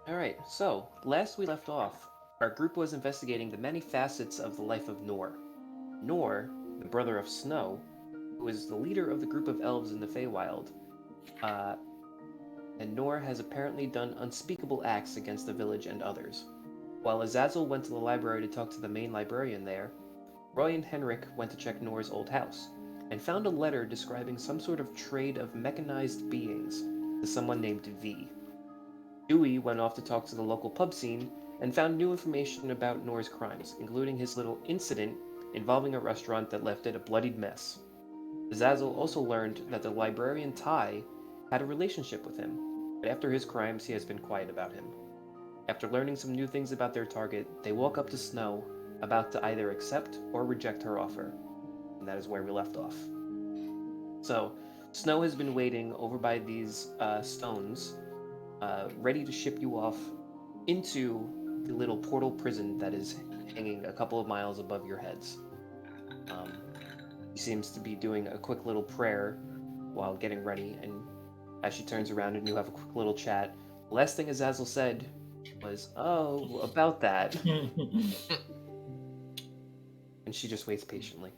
Alright, so, last we left off, our group was investigating the many facets of the life of Nor. Nor, the brother of Snow, who is the leader of the group of elves in the Feywild, uh, and Nor has apparently done unspeakable acts against the village and others. While Azazel went to the library to talk to the main librarian there, Roy and Henrik went to check Nor's old house, and found a letter describing some sort of trade of mechanized beings to someone named V. Dewey went off to talk to the local pub scene and found new information about Nor's crimes, including his little incident involving a restaurant that left it a bloodied mess. Azazel also learned that the librarian Ty had a relationship with him, but after his crimes he has been quiet about him. After learning some new things about their target, they walk up to Snow, about to either accept or reject her offer. And that is where we left off. So, Snow has been waiting over by these stones, ready to ship you off into the little portal prison that is hanging a couple of miles above your heads. He seems to be doing a quick little prayer while getting ready, and as she turns around and you have a quick little chat, the last thing Azazel said was, "Oh, about that." And she just waits patiently.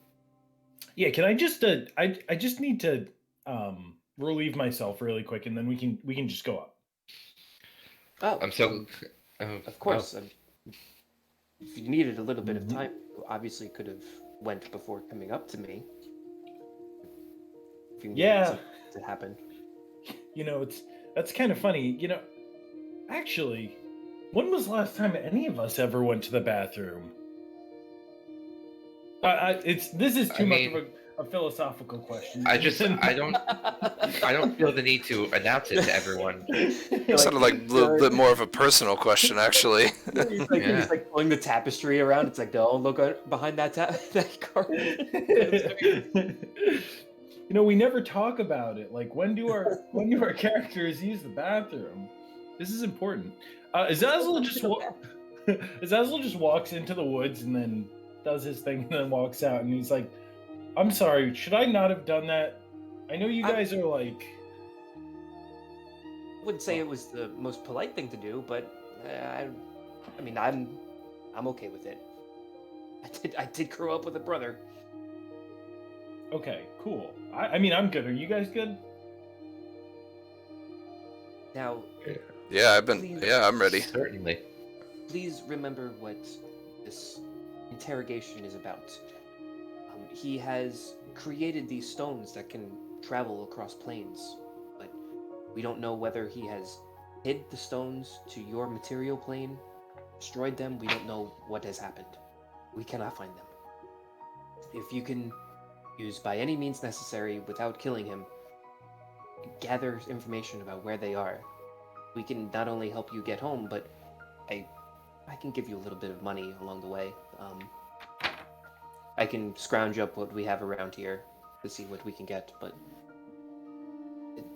Yeah, can I just I just need to relieve myself really quick, and then we can just go up. Oh, I'm so. of course. If you needed a little bit of time, you obviously could have went before coming up to me. If you needed something to happen. That's kind of funny. Actually, when was the last time any of us ever went to the bathroom? This is too much of a philosophical question. I don't feel the need to announce it to everyone. It sounded like a little bit more of a personal question, actually. He's like pulling the tapestry around. It's like, don't look behind that curtain. We never talk about it. Like, when do our characters use the bathroom? This is important. Azazel just walks into the woods and then does his thing and then walks out, and he's like, "I'm sorry, should I not have done that? I know you guys are like..." I wouldn't say it was the most polite thing to do, but I'm okay with it. I did grow up with a brother. Okay, cool. I'm good. Are you guys good? Now. Yeah, I'm ready. Certainly. Please remember what this interrogation is about. He has created these stones that can travel across planes, but we don't know whether he has hid the stones to your material plane, destroyed them. We don't know what has happened. We cannot find them. If you can use by any means necessary without killing him, gather information about where they are, we can not only help you get home, but I can give you a little bit of money along the way. I can scrounge up what we have around here to see what we can get, but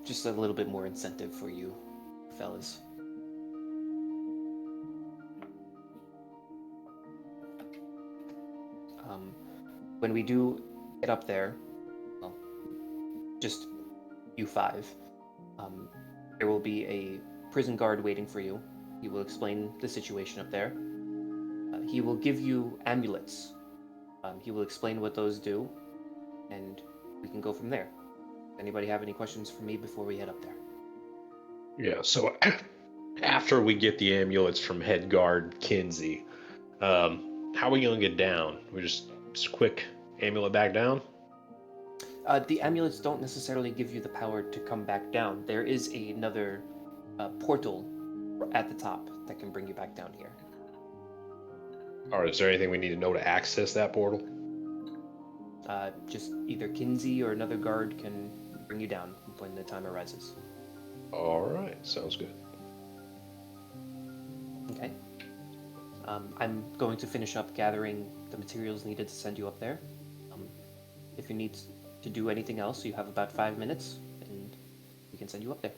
just a little bit more incentive for you, fellas. When we do get up there, well, just you five, there will be a prison guard waiting for you. He will explain the situation up there. He will give you amulets. He will explain what those do, and we can go from there. Anybody have any questions for me before we head up there? Yeah, so after we get the amulets from head guard Kinsey, how are we going to get down? We just quick amulet back down? The amulets don't necessarily give you the power to come back down. There is another portal at the top that can bring you back down here. Or is there anything we need to know to access that portal? Just either Kinsey or another guard can bring you down when the time arises. All right, sounds good. Okay. I'm going to finish up gathering the materials needed to send you up there. If you need to do anything else, you have about 5 minutes, and we can send you up there.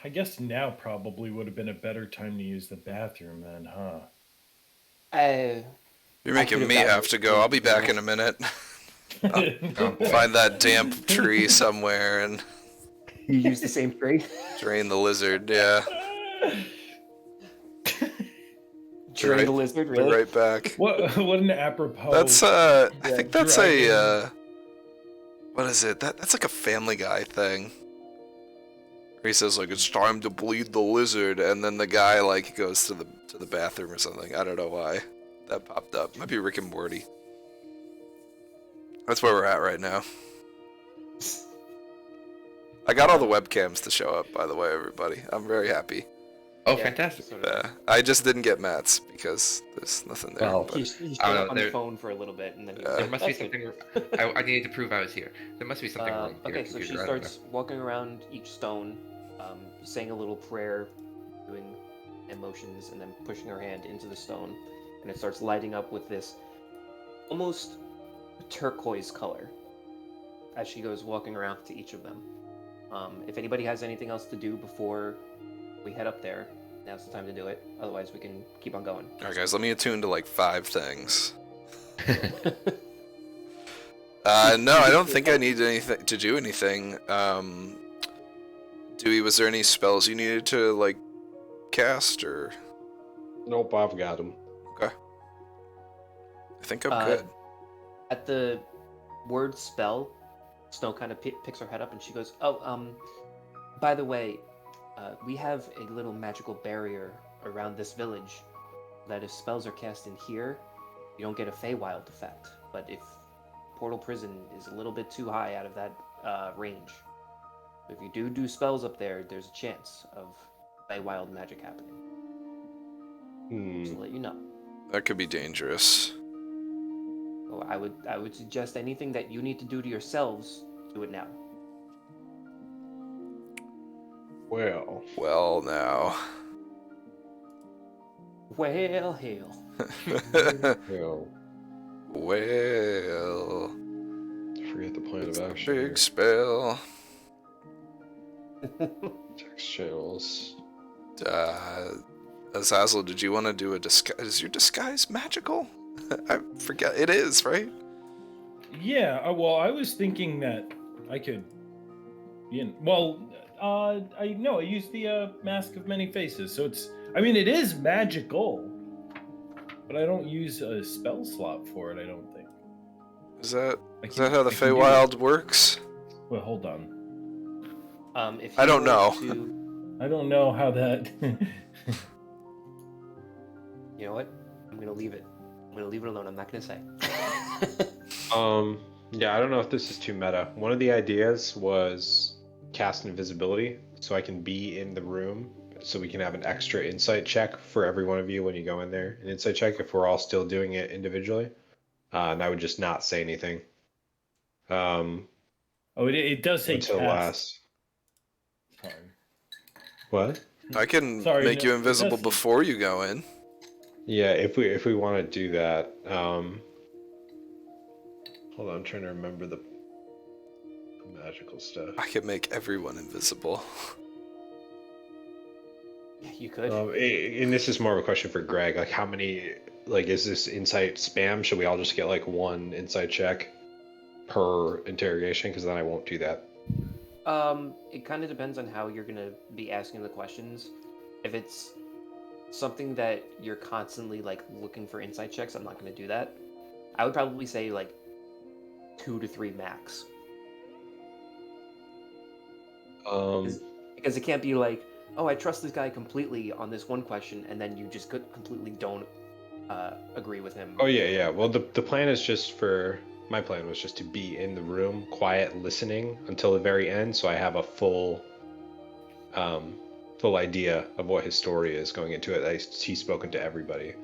I guess now probably would have been a better time to use the bathroom then, huh? You're making me have to go. I'll be back in a minute. I'll find that damp tree somewhere and You use the same tree? drain the lizard, yeah. Drain the lizard, Be really? right back. What an apropos. That's I Yeah, think that's dragging- a what is it? That's like a Family Guy thing. He says like it's time to bleed the lizard, and then the guy like goes to the bathroom or something. I don't know why that popped up. Might be Rick and Morty. That's where we're at right now. I got all the webcams to show up, by the way, everybody. I'm very happy. Oh, Yeah, fantastic. sort of. I just didn't get Matt's because there's nothing there. Well, but- He showed I don't up know, on the there- phone for a little bit, and then he was There There like, must be "That's good." something. I needed to prove I was here. There must be something wrong with your Okay, so she computer. I don't know. starts walking around each stone, saying a little prayer, doing emotions, and then pushing her hand into the stone, and it starts lighting up with this almost turquoise color as she goes walking around to each of them. If anybody has anything else to do before we head up there, now's the time to do it. Otherwise, we can keep on going. Alright guys, let me attune to like 5 things. No, I don't think I need anything to do anything. Dewey, was there any spells you needed to like cast or? Nope, I've got him. I think I'm Uh, good. At the word spell, Snow kind of picks her head up and she goes, "Oh, by the way, we have a little magical barrier around this village that if spells are cast in here, you don't get a Feywild effect. But if Portal Prison is a little bit too high out of that range, if you do spells up there, there's a chance of Feywild magic happening. Just to let you know. That could be dangerous. So I would suggest anything that you need to do to yourselves, do it now." Well, Well, now. Well, hell. well, Well. forget the plan It's of a action. big spell. Text channels. Azazel, did you want to do a disguise? Is your disguise magical? I forget. It is, right? Yeah, well, I was thinking that I could. I use the Mask of Many Faces, so it's. I mean, it is magical, but I don't use a spell slot for it. I don't think. Is that I is can- that how the I can do Feywild works? it. Well, hold on. If I you don't were know. I don't know how that. You know what? I'm gonna leave it. I'm gonna leave it alone. I'm not gonna say. Yeah, I don't know if this is too meta. One of the ideas was cast invisibility, so I can be in the room, so we can have an extra insight check for every one of you when you go in there. An insight check if we're all still doing it individually, and I would just not say anything. Oh, it does say Until cast. last. Sorry. What? I can Sorry, make no, you it invisible doesn't. before you go in. Yeah, if we want to do that. Hold on, I'm trying to remember the magical stuff. I can make everyone invisible. You could. And this is more of a question for Greg. Like, how many? Like, is this insight spam? Should we all just get like one insight check per interrogation? Because then I won't do that. It kind of depends on how you're gonna be asking the questions. If it's something that you're constantly like looking for insight checks, I'm not gonna do that. I would probably say like 2 to 3 max. Because it can't be like, oh, I trust this guy completely on this one question, and then you just completely don't agree with him. Oh yeah. Well, the plan is just for my plan was just to be in the room, quiet, listening until the very end, so I have a full idea of what his story is going into it. He's spoken to everybody.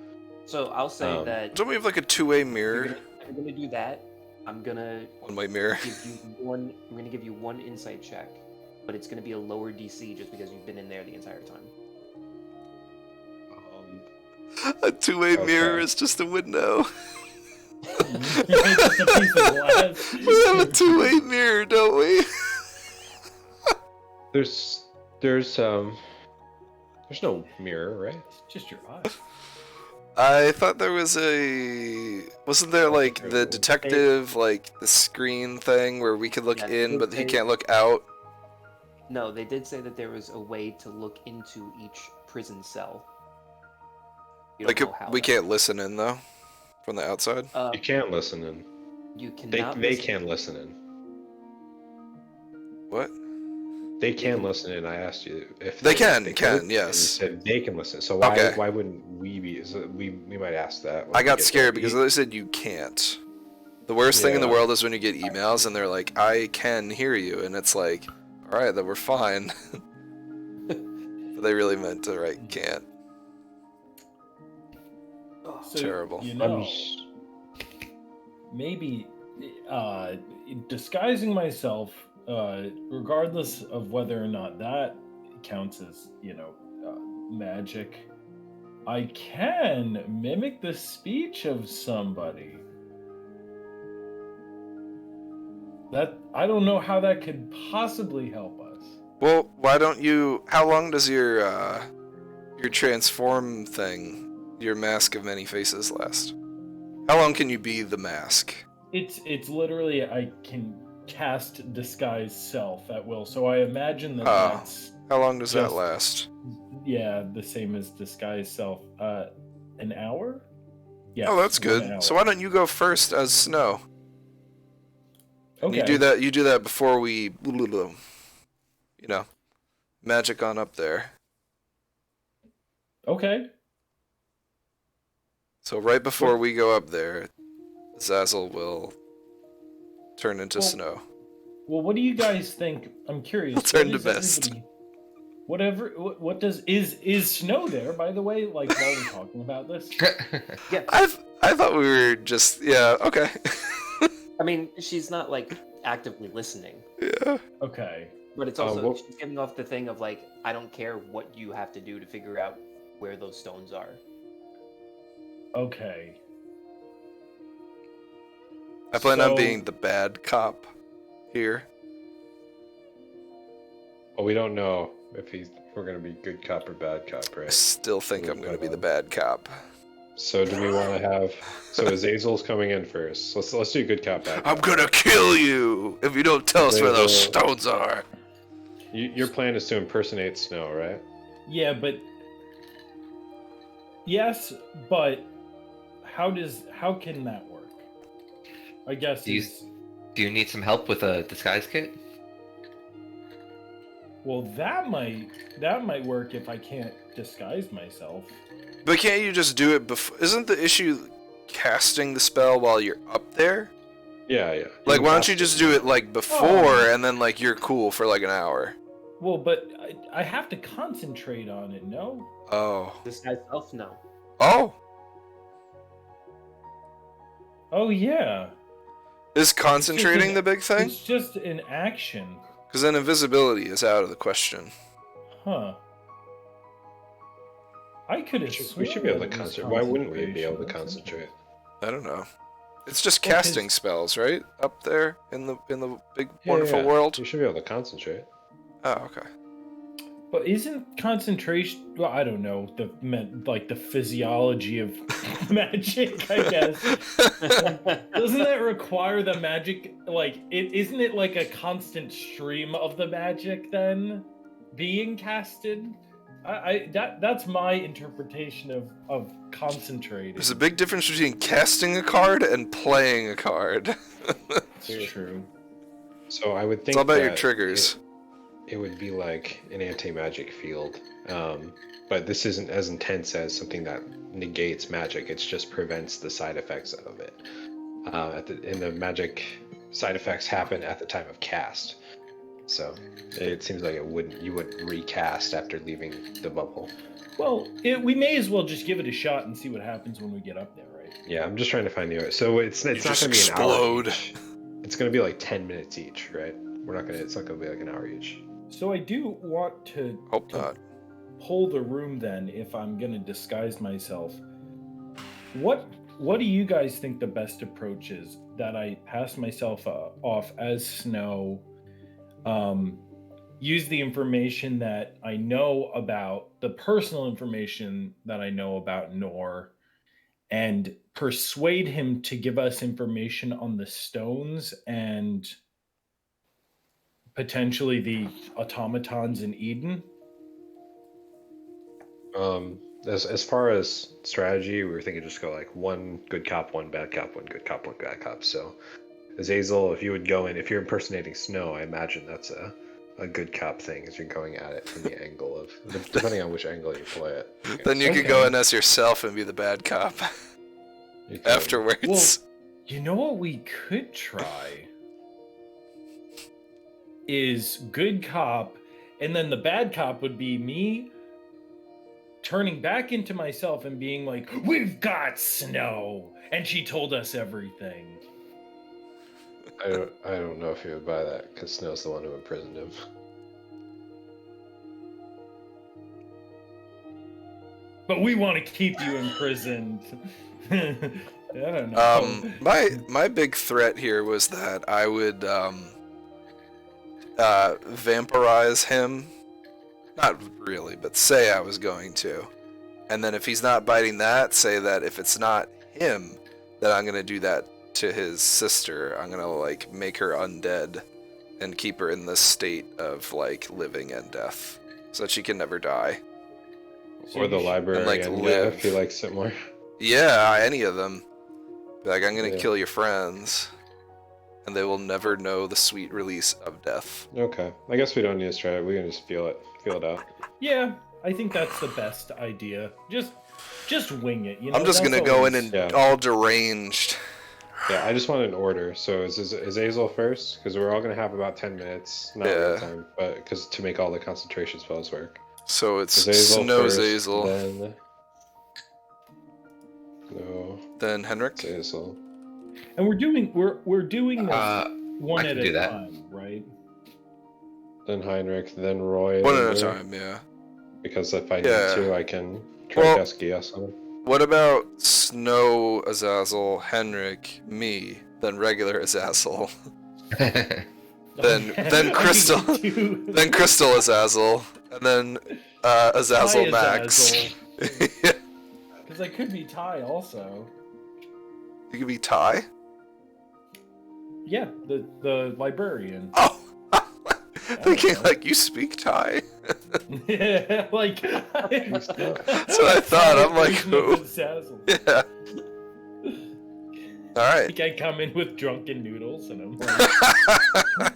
So I'll say that Don't we have like a two-way if mirror? you're gonna do that, I'm gonna One-way mirror. give you one. I'm gonna give you one insight check, but it's gonna be a lower DC just because you've been in there the entire time. A two-way Okay. mirror is just a window. Just a piece of glass. We have a two-way mirror, don't we? There's no mirror, right? It's just your eyes. I thought there was wasn't there like the detective, like the screen thing where we could look Yeah, in, but he they- can't look out? No, they did say that there was a way to look into each prison cell. You Like, don't know how we that- can't listen in, though? From the outside? You can't listen in. You They cannot. they listen- can listen in. What? They can can- listen in. I asked you if They can, could, can, and yes. you said they can listen. So why Okay. why wouldn't we be? So we might ask that. when I we got get scared there. because they said you can't. The worst thing in the Yeah. world is when you get emails and they're like, I can hear you, and it's like, alright, then we're fine. But they really meant to write can't. Oh, So, Terrible. You I'm know, just- maybe disguising myself, regardless of whether or not that counts as, magic, I can mimic the speech of somebody. That I don't know how that could possibly help us. Well, why don't you... How long does your transform thing, your mask of many faces, last? How long can you be the mask? It's literally I can cast disguise self at will. So I imagine that Ah. that's How long does that Just- last? the same as disguise self. An hour? Yes, Oh, that's 1 good. hour. So why don't you go first as Snow? And Okay. you do that before we, magic on up there. Okay. So right before we go up there, Zazzle will turn into Well, Snow. Well, what do you guys think? I'm curious. We'll turn what to is Best. everybody- Whatever. What does is Snow there? By the way, like while we're talking about this. yeah. I thought we were just okay. I mean, she's not like actively listening, Yeah. Okay. but it's also what- she's giving off the thing of like, I don't care what you have to do to figure out where those stones are. Okay. I plan on So- being the bad cop here. Well, we don't know if we're gonna be good cop or bad cop, I right? still think I'm gonna be the bad cop. So do we want to have? So Azazel's coming in first. Let's do good cop, bad cop. I'm gonna kill you if you don't tell us where those Azazel- stones are. Your plan is to impersonate Snow, right? Yeah, but yes, but how can that work? I guess Do you- is- Do you need some help with a disguise kit? well that might work if I can't disguise myself. But can't you just do it before? Isn't the issue casting the spell while you're up there? Yeah, yeah. Like, why don't you just do it like before, Oh. and then like you're cool for like an hour? Well, but I have to concentrate on it. No. Oh. This guy's self, no. Oh. Oh yeah. Is concentrating an- the big thing? It's just an action. Because then invisibility is out of the question. Huh. I could have. We should be able to sworn that it was concentrate. Why wouldn't we be able to concentration. concentrate? I don't know. It's just Well, 'cause- casting spells, right? Up there in the big Yeah, wonderful yeah. world. You should be able to concentrate. Oh, okay. But isn't concentration? Well, I don't know the physiology of magic. I guess doesn't that require the magic? Isn't it like a constant stream of the magic then being casted? That's my interpretation of concentrating. There's a big difference between casting a card and playing a card. It's true. So I would think It's all about your that triggers. It would be like an anti-magic field, but this isn't as intense as something that negates magic. It just prevents the side effects of it. And the magic side effects happen at the time of cast. So it seems like you wouldn't recast after leaving the bubble. Well, we may as well just give it a shot and see what happens when we get up there, right? Yeah, I'm just trying to find the other. So it's not just going to be an explode. hour each. It's going to be like 10 minutes each, right? It's not going to be like an hour each. So I do want to Hope not. pull the room then if I'm gonna disguise myself. What do you guys think the best approach is? That I pass myself off as Snow, use the information that I know about, the personal information that I know about Nor, and persuade him to give us information on the stones and potentially the automatons in Eden? As far as strategy, we were thinking just go like one good cop, one bad cop, one good cop, one bad cop. So, Azazel, if you would go in, if you're impersonating Snow, I imagine that's a good cop thing, as you're going at it from the angle of, depending on which angle you play it. Then you could go in as yourself and be the bad cop You could- afterwards. Well, you know what we could try is good cop, and then the bad cop would be me turning back into myself and being like, "We've got Snow, and she told us everything." I don't know if you would buy that, because Snow's the one who imprisoned him. But we want to keep you imprisoned. I don't know. My big threat here was that I would vampirize him. Not really, but say I was going to. And then if he's not biting that, say that if it's not him, then I'm gonna do that to his sister. I'm gonna like make her undead and keep her in this state of like living and death, so that she can never die. Or the library, like, and live. if he likes it more. Yeah, any of them. Be like, I'm gonna Yeah. kill your friends, and they will never know the sweet release of death. Okay, I guess we don't need to try it. We can just feel it out. Yeah, I think that's the best idea. Just wing it. You know, I'm just that's gonna go in always- and Yeah. all deranged. Yeah, I just want an order. So is Azazel first? Because we're all gonna have about 10 minutes, not real Yeah. time, but because to make all the concentration spells work. So it's Azazel Snow first, Zazel, then Snow then Henrik. Zazel. And we're doing this I one can at do a that. time, right? Then Heinrich, then Roy. One then at a Drew, time, yeah. Because if I Yeah. need to, I can try Well- to cast Gias on him. What about Snow Azazel, Henrik, me, then regular Azazel, Then- then I Crystal. could do- then Crystal Azazel, and then Azazel Ty Max. Azazel. Because I could be Ty also. You could be Ty. Yeah, the librarian. Oh, thinking know. like you speak Thai. Yeah, like That's what I thought. I'm like, who? Yeah. All I right. think I come in with drunken noodles and I'm like,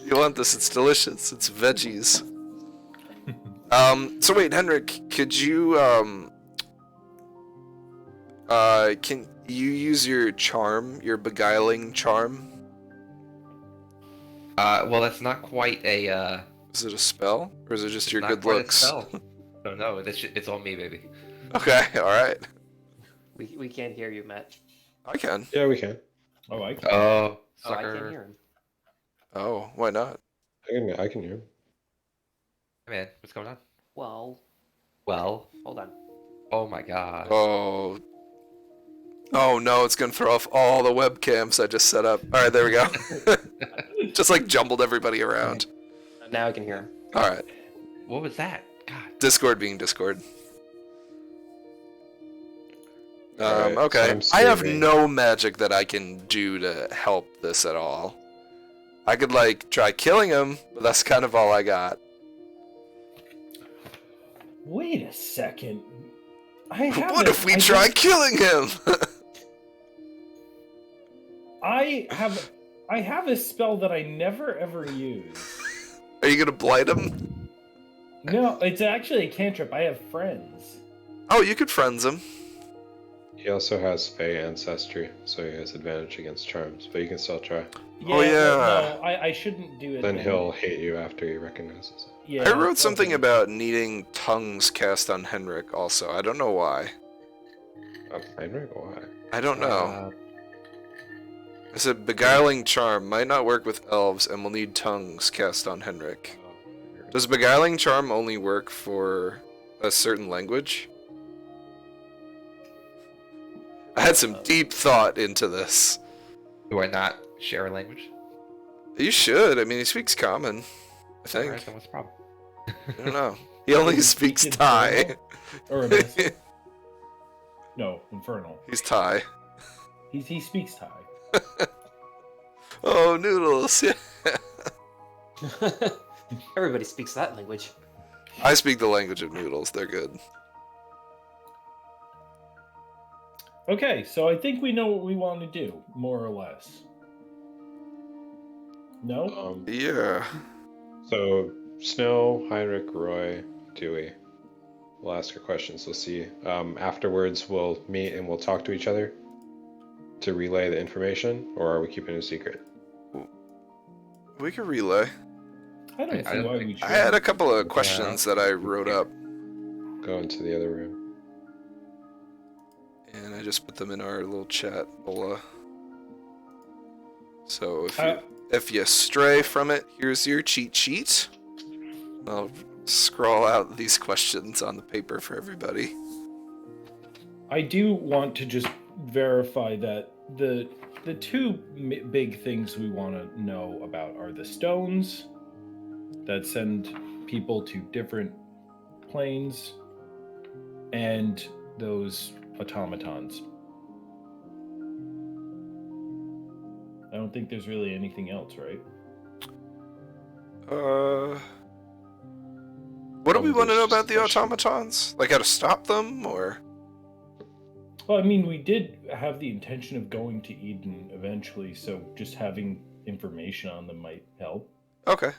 You want this? It's delicious. It's veggies. So wait, Henrik, could you can you use your charm, your beguiling charm? Well, that's not quite a. Is it a spell, or is it just your not good quite a looks? spell. No, no, it's all me, baby. Okay, all right. We can't hear you, Matt. I can. Yeah, we can. oh, I Oh, Oh, I can't sucker. hear him. Oh, why not? I can hear him. Hey, man, what's going on? Well, Well, hold on. oh my god. Oh. Oh no, it's gonna throw off all the webcams I just set up. All right, there we go. Just like jumbled everybody around. Now I can hear him. All right. What was that? God. Discord being Discord. Alright, so Okay. I'm I have streaming. no magic that I can do to help this at all. I could like try killing him, but that's kind of all I got. Wait a second. I have What if we try killing him? I have a spell that I never ever use. Are you gonna blight him? No, it's actually a cantrip. I have friends. Oh, you could friends him. He also has Fey ancestry, so he has advantage against charms, but you can still try. Oh, yeah. No, I shouldn't do it. Then he'll hate you after he recognizes it. Yeah, I wrote something okay. about needing tongues cast on Henrik also. I don't know why. Heinrich? Why? I don't know. I said beguiling charm might not work with elves and will need tongues cast on Henrik. Does beguiling charm only work for a certain language? I had some deep thought into this. Do I not share a language? You should. I mean, he speaks common. I think. Alright, then what's the problem? I don't know. He only speaks Infernal? Thai. Or Abyss. No, Infernal. He's Thai. He speaks Thai. Oh, noodles. Yeah. Everybody speaks that language. I speak the language of noodles. They're good. Okay, so I think we know what we want to do, more or less. No? Yeah. So Snow, Heinrich, Roy, Dewey. We'll ask our questions. We'll see. Afterwards, we'll meet and we'll talk to each other to relay the information, or are we keeping it a secret? We can relay. I don't I see don't why think- we should. I had a couple of questions that I wrote up, Go into the other room. and I just put them in our little chat. So if you stray from it, here's your cheat sheet. I'll scroll out these questions on the paper for everybody. I do want to just verify that the two big things we want to know about are the stones that send people to different planes and those automatons. I don't think there's really anything else, right? What do we want to know There's about the just a question. automatons? Like how to stop them, or? Well, I mean, we did have the intention of going to Eden eventually, so just having information on them might help. Okay.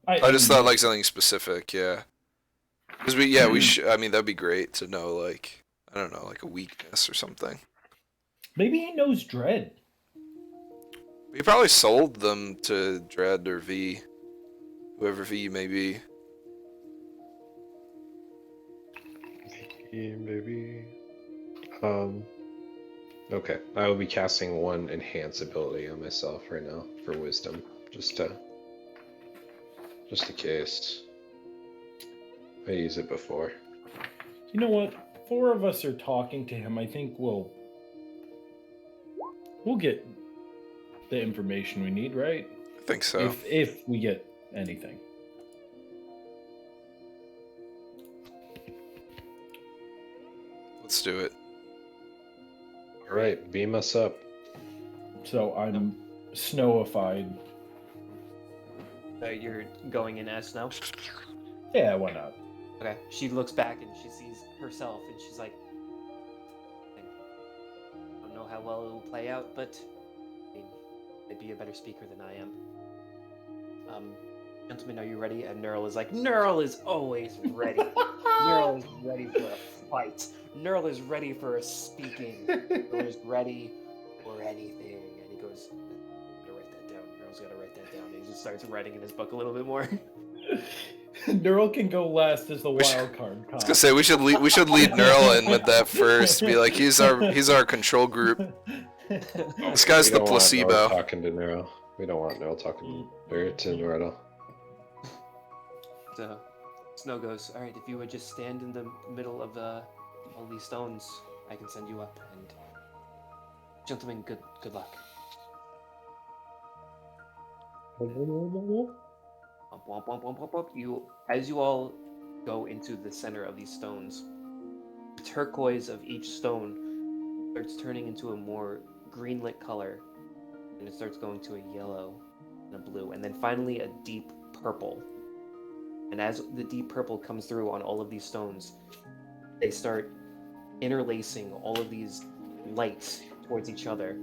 I just thought like something specific, yeah. Because we should. I mean, that'd be great to know, like, I don't know, like a weakness or something. Maybe he knows Dread. We probably sold them to Dread or V, whoever V may be. Yeah, maybe. Okay. I will be casting one enhance ability on myself right now for wisdom, just in case I use it before. You know what? 4 of us are talking to him. I think we'll get the information we need, right? I think so. If we get anything. Let's do it. All right, beam us up. So I'm snowified. You're going in as Snow? Yeah, why not? Okay. She looks back and she sees herself and she's like, I don't know how well it will play out, but I mean, I'd be a better speaker than I am. Gentlemen, are you ready? And Neural is like, Neural is always ready. Neural is ready for a fight. Neural is ready for a speaking. Neural is ready for anything. And he goes, gotta write that down. Neural's gotta write that down. And he just starts writing in his book a little bit more. Neural can go last as the We should- wild card. I was gonna say we should lead Neural in with that first. Be like, he's our control group. This guy's We the don't want placebo. Nora talking to Neural. We don't want Neural talking to Neural. So Snow goes, all right, if you would just stand in the middle of all these stones, I can send you up. And gentlemen, good luck. Womp, womp, womp, womp, womp, womp. As you all go into the center of these stones, the turquoise of each stone starts turning into a more green-lit color, and it starts going to a yellow and a blue, and then finally a deep purple. And as the deep purple comes through on all of these stones, they start interlacing all of these lights towards each other,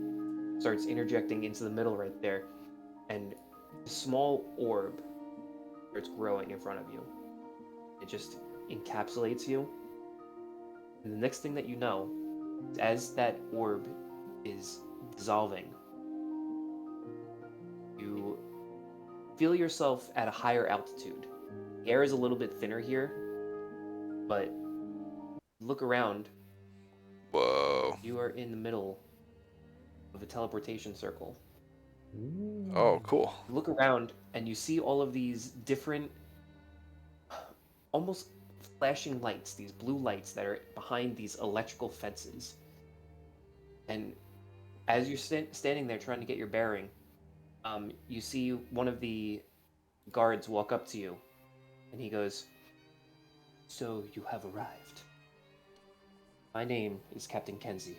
starts interjecting into the middle right there, and a small orb starts growing in front of you. It just encapsulates you. And the next thing that you know, as that orb is dissolving, you feel yourself at a higher altitude. The air is a little bit thinner here, but look around. Whoa. You are in the middle of a teleportation circle. Oh, cool. You look around and you see all of these different, almost flashing lights, these blue lights that are behind these electrical fences. And as you're standing there trying to get your bearing, you see one of the guards walk up to you, and he goes, "So you have arrived. My name is Captain Kenzie.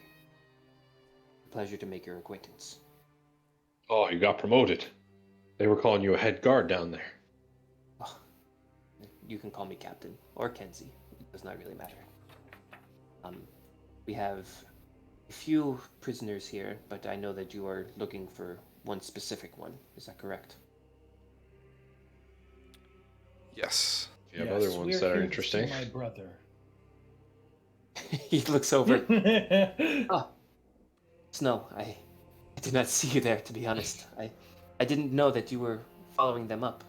Pleasure to make your acquaintance." Oh, you got promoted. They were calling you a head guard down there. Oh, you can call me Captain or Kenzie. It does not really matter. We have a few prisoners here, but I know that you are looking for one specific one. Is that correct? Yes. You have other ones that are interesting. My brother. He looks over. Ah, Snow, I did not see you there, to be honest. I didn't know that you were following them up.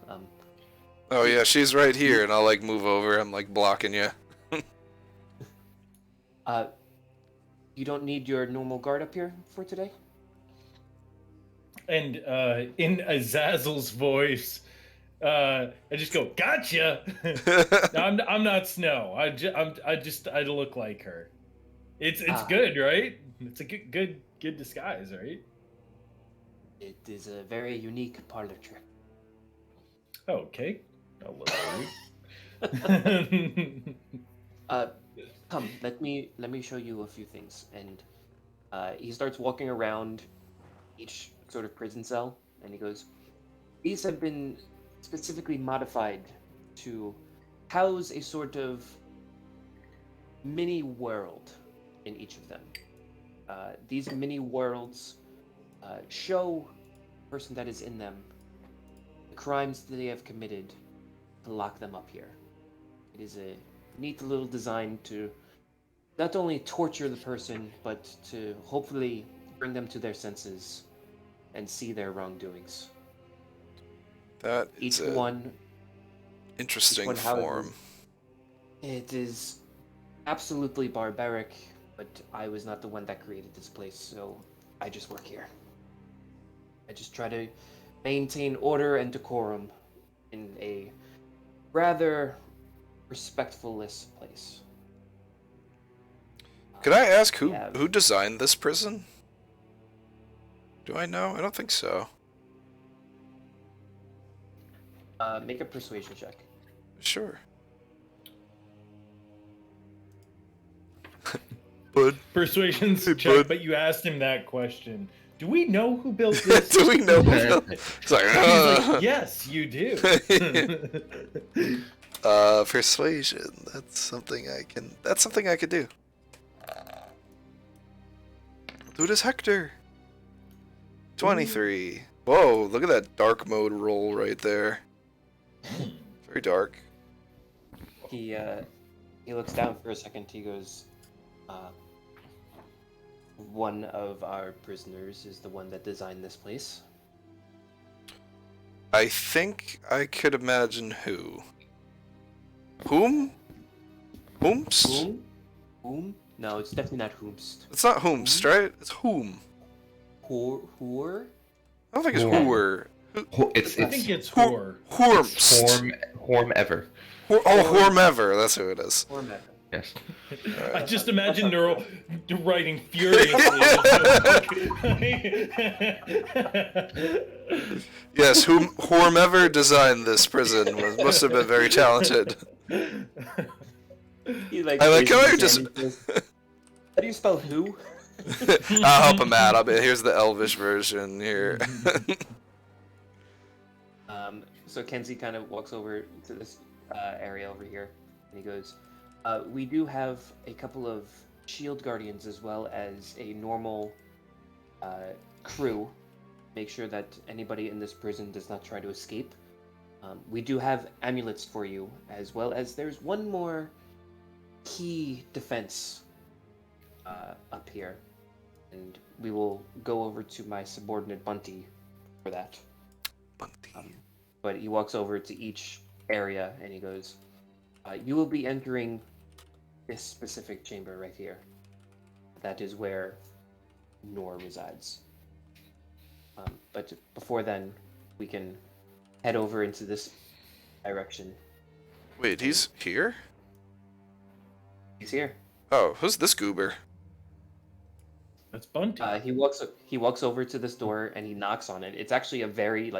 Oh yeah, she's right here, and I'll like move over. I'm like blocking you. You don't need your normal guard up here for today? And in Azazel's voice, I just go, "Gotcha." No, I'm not Snow. I look like her. It's good, right? It's a good disguise, right? It is a very unique parlor trick. Okay. A little rude. Come, let me show you a few things. And he starts walking around each sort of prison cell, and he goes, "These have been specifically modified to house a sort of mini world in each of them. These mini worlds show the person that is in them the crimes that they have committed to lock them up here. It is a neat little design to not only torture the person, but to hopefully bring them to their senses and see their wrongdoings. That Each is a one interesting one houses- form. It is absolutely barbaric, but I was not the one that created this place, so I just work here. I just try to maintain order and decorum in a rather respectful-less place. Could I ask who Yeah. who designed this prison? Do I know? I don't think so. Make a persuasion check. Sure. Bud. Persuasion's Hey, check, bud. but you asked him that question. Do we know who built this? Do we know? It's like, He's like, yes, you do. Persuasion. That's something I could do. Who does Hector? 23. Whoa, look at that dark mode roll right there. Very dark. He looks down for a second. He goes, one of our prisoners is the one that designed this place. I think I could imagine who. Whom? Whomst? Whom? No, it's definitely not Whomst. It's not whomst, right? It's whom. Whore? I don't think it's Whom. whoer. It's I think it's Whor- whore. Whormst. Horm ever. Whormever. That's who it is. Whormever. Yes. I just imagine Neural writing furiously. Yes, whomever designed this prison must have been very talented. He like. I like how I raises his just. hand and says, how do you spell who? I'll help him out. Here's the Elvish version here. So Kenzie kind of walks over to this area over here, and he goes, "We do have a couple of shield guardians as well as a normal crew. Make sure that anybody in this prison does not try to escape. We do have amulets for you, as well as there's one more key defense up here, and we will go over to my subordinate Bunty for that." But he walks over to each area and he goes, "You will be entering this specific chamber right here. That is where Nor resides. But before then, we can head over into this direction." Wait, he's here? He's here. Oh, who's this goober? That's Bunty. He walks over to this door and he knocks on it. It's actually a very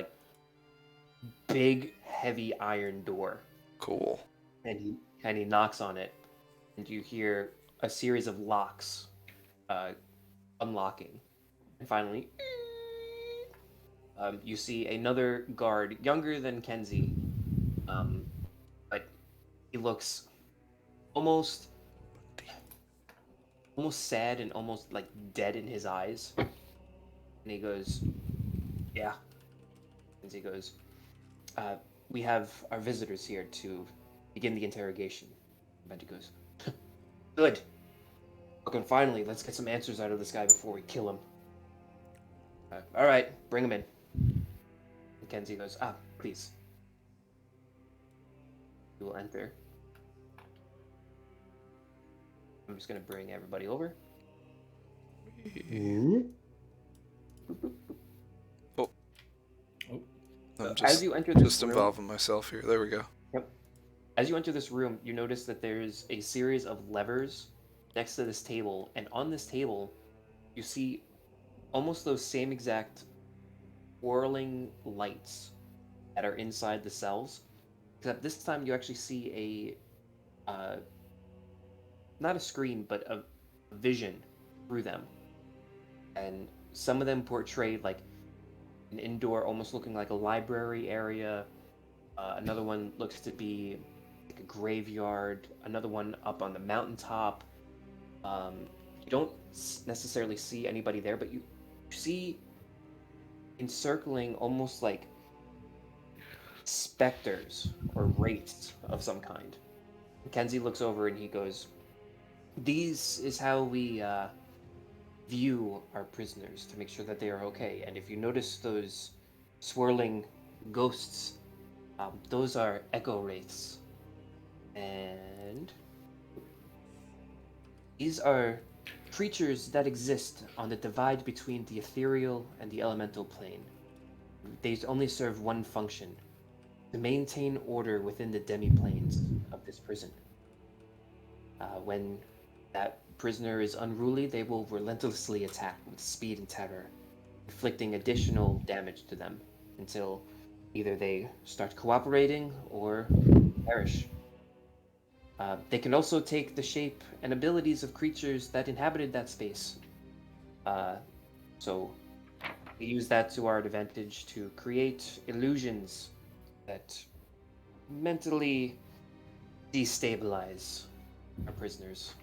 big, heavy iron door. Cool. And he knocks on it, and you hear a series of locks unlocking, and finally, you see another guard, younger than Kenzie, but looks almost sad and almost like dead in his eyes. And he goes, "Yeah." And he goes, "We have our visitors here to begin the interrogation." Bunty goes, "Good. Okay, finally, let's get some answers out of this guy before we kill him." All right, bring him in. Mackenzie goes, please. You will enter. I'm just gonna bring everybody over. I'm As you enter this just room, involving myself here. There we go. Yep. As you enter this room, you notice that there's a series of levers next to this table, and on this table, you see almost those same exact whirling lights that are inside the cells. Except this time you actually see not a screen, but a vision through them. And some of them portray like an indoor, almost looking like a library area. Another one looks to be like a graveyard. Another one up on the mountaintop. You don't necessarily see anybody there, but you see encircling almost like specters or wraiths of some kind. Mackenzie looks over and he goes, "These is how we view our prisoners to make sure that they are okay. And if you notice those swirling ghosts, those are echo wraiths. And these are creatures that exist on the divide between the ethereal and the elemental plane. They only serve one function: to maintain order within the demi-planes of this prison. When that prisoner is unruly, they will relentlessly attack with speed and terror, inflicting additional damage to them until either they start cooperating or perish. They can also take the shape and abilities of creatures that inhabited that space. So we use that to our advantage to create illusions that mentally destabilize our prisoners.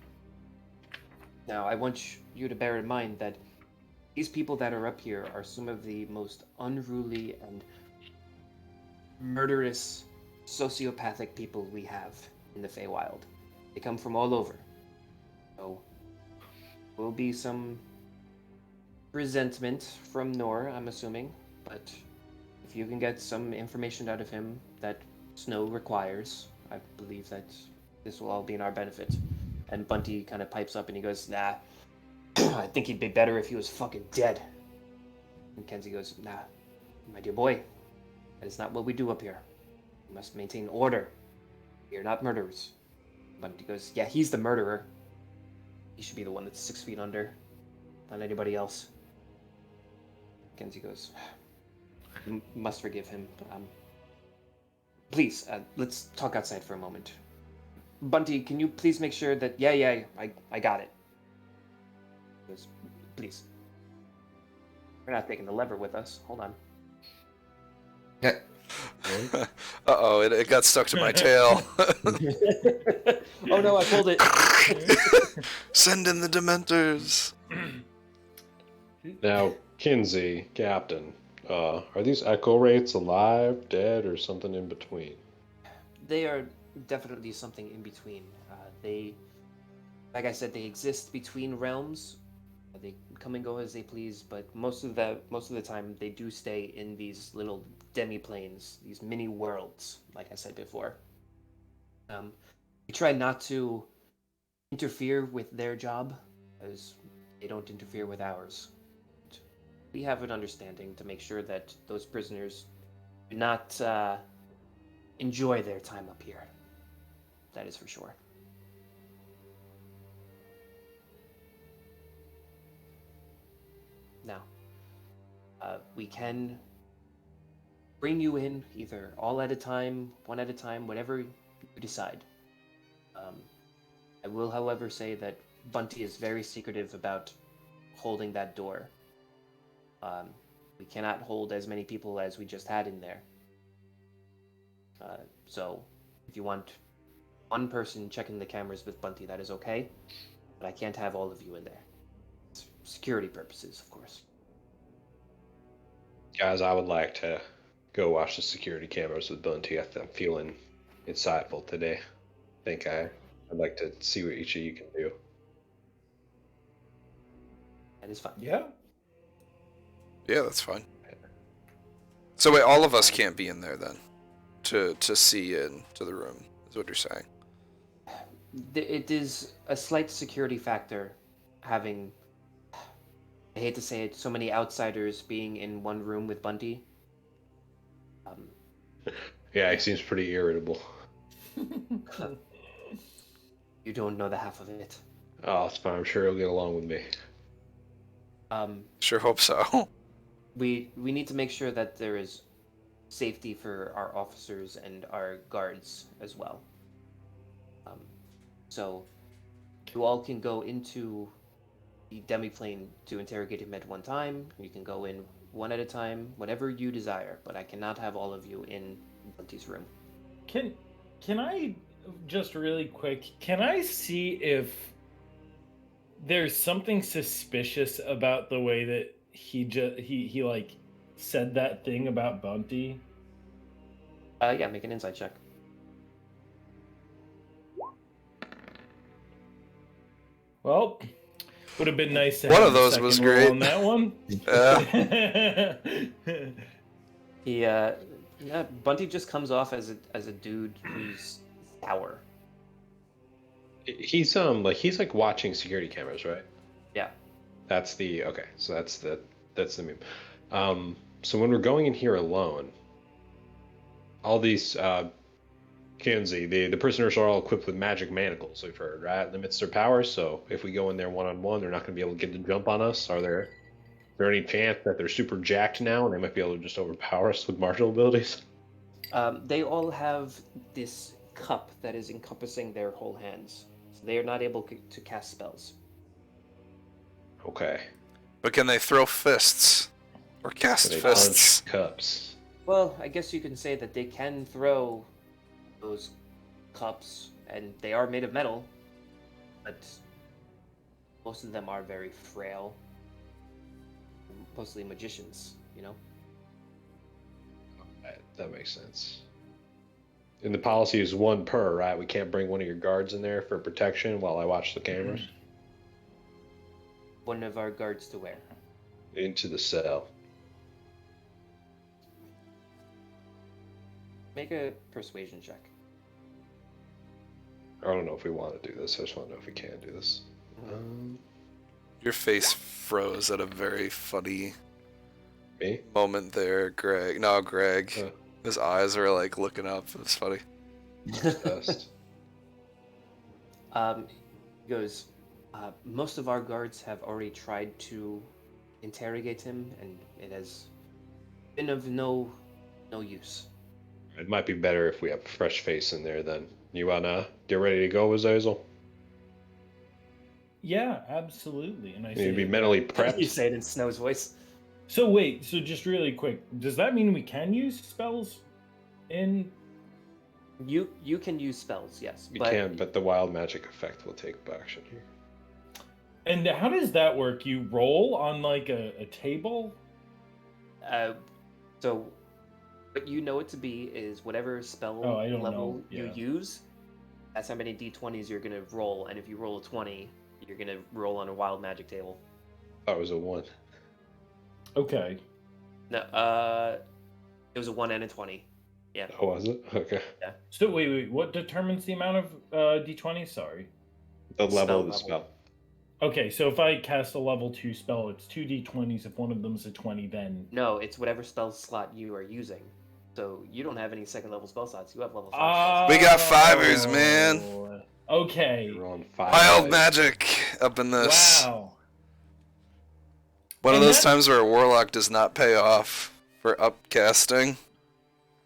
Now, I want you to bear in mind that these people that are up here are some of the most unruly and murderous, sociopathic people we have in the Feywild. They come from all over. So, will be some resentment from Nor, I'm assuming, but if you can get some information out of him that Snow requires, I believe that this will all be in our benefit. And Bunty kind of pipes up and he goes, "Nah, I think he'd be better if he was fucking dead." And Kenzie goes, "Nah, my dear boy, that is not what we do up here. We must maintain order. We are not murderers." Bunty goes, "Yeah, he's the murderer. He should be the one that's 6 feet under, not anybody else." Kenzie goes, "You must forgive him. Please, let's talk outside for a moment. Bunty, can you please make sure that... Yeah, I got it." He goes, "Please. We're not taking the lever with us. Hold on." Uh-oh, it got stuck to my tail. Oh no, I pulled it. Send in the Dementors. Now, Kinsey, Captain, are these echo wraiths alive, dead, or something in between? They are definitely something in between. They, like I said, they exist between realms. They come and go as they please, but most of the time they do stay in these little demi-planes, these mini worlds, like I said before. We try not to interfere with their job, as they don't interfere with ours. We have an understanding to make sure that those prisoners do not enjoy their time up here. That is for sure. Now, we can bring you in either all at a time, one at a time, whatever you decide. I will, however, say that Bunty is very secretive about holding that door. We cannot hold as many people as we just had in there. So, if you want one person checking the cameras with Bunty, that is okay. But I can't have all of you in there. Security purposes, of course. Guys, I would like to go watch the security cameras with Bunty. I'm feeling insightful today. I'd like to see what each of you can do. That is fine. Yeah. Yeah, that's fine. So wait, all of us can't be in there then, to see into the room, is what you're saying. It is a slight security factor having, I hate to say it, so many outsiders being in one room with Bunty. Yeah, he seems pretty irritable. You don't know the half of it. Oh, it's fine. I'm sure he'll get along with me. Sure hope so. We need to make sure that there is safety for our officers and our guards as well. So you all can go into the demiplane to interrogate him at one time. You can go in one at a time, whatever you desire, but I cannot have all of you in Bunty's room. Can I just really quick? Can I see if there's something suspicious about the way that he like said that thing about Bunty? Yeah, make an insight check. Well, would have been nice to One have of the those second was roll great. on that one. Yeah, Bunty just comes off as a dude who's sour. He's like watching security cameras, right? Yeah. That's the meme. So when we're going in here alone, all these Kenzie, the prisoners are all equipped with magic manacles, we've heard, right? Limits their powers, so if we go in there one-on-one, they're not going to be able to get the jump on us. Is there any chance that they're super jacked now and they might be able to just overpower us with martial abilities? They all have this cup that is encompassing their whole hands, so they are not able to cast spells. Okay. But can they throw fists? Or cast They fists? punch cups. Well, I guess you can say that they can throw those cups, and they are made of metal, but most of them are very frail. Mostly magicians, you know? That makes sense. And the policy is 1 per, right? We can't bring one of your guards in there for protection while I watch the cameras? One of our guards to wear. Into the cell. Make a persuasion check. I don't know if we want to do this. I just want to know if we can do this. Your face froze at a very funny Me? moment there, Greg. No, Greg. Huh. His eyes were like looking up. It was funny. Best. He goes, most of our guards have already tried to interrogate him, and it has been of no use. It might be better if we have a fresh face in there then. You wanna get ready to go, Azazel? Yeah, absolutely. And I You need to be say, mentally You prepped. say it in Snow's voice. so wait, so just really quick, does that mean we can use spells in? You can use spells, yes, You can, but the wild magic effect will take action here. And how does that work? You roll on like a table? So what you know it to be is whatever spell Oh, I don't level know, you yeah. use, that's how many d20s you're gonna roll, and if you roll a 20, you're gonna roll on a wild magic table. That was a 1. Okay. No, it was a 1 and a 20. Yeah. Oh, was it? Okay. So wait, what determines the amount of d20? Sorry. The level Spell of the level. spell. Okay, so if I cast a level 2 spell, it's 2 d20s. If one of them's a 20, then... No, it's whatever spell slot you are using. So you don't have any second level spell slots. You have level 5 spell We got fivers, man. Okay. You're on 5. Wild magic up in this. Wow. One of And those that- times where a warlock does not pay off for upcasting.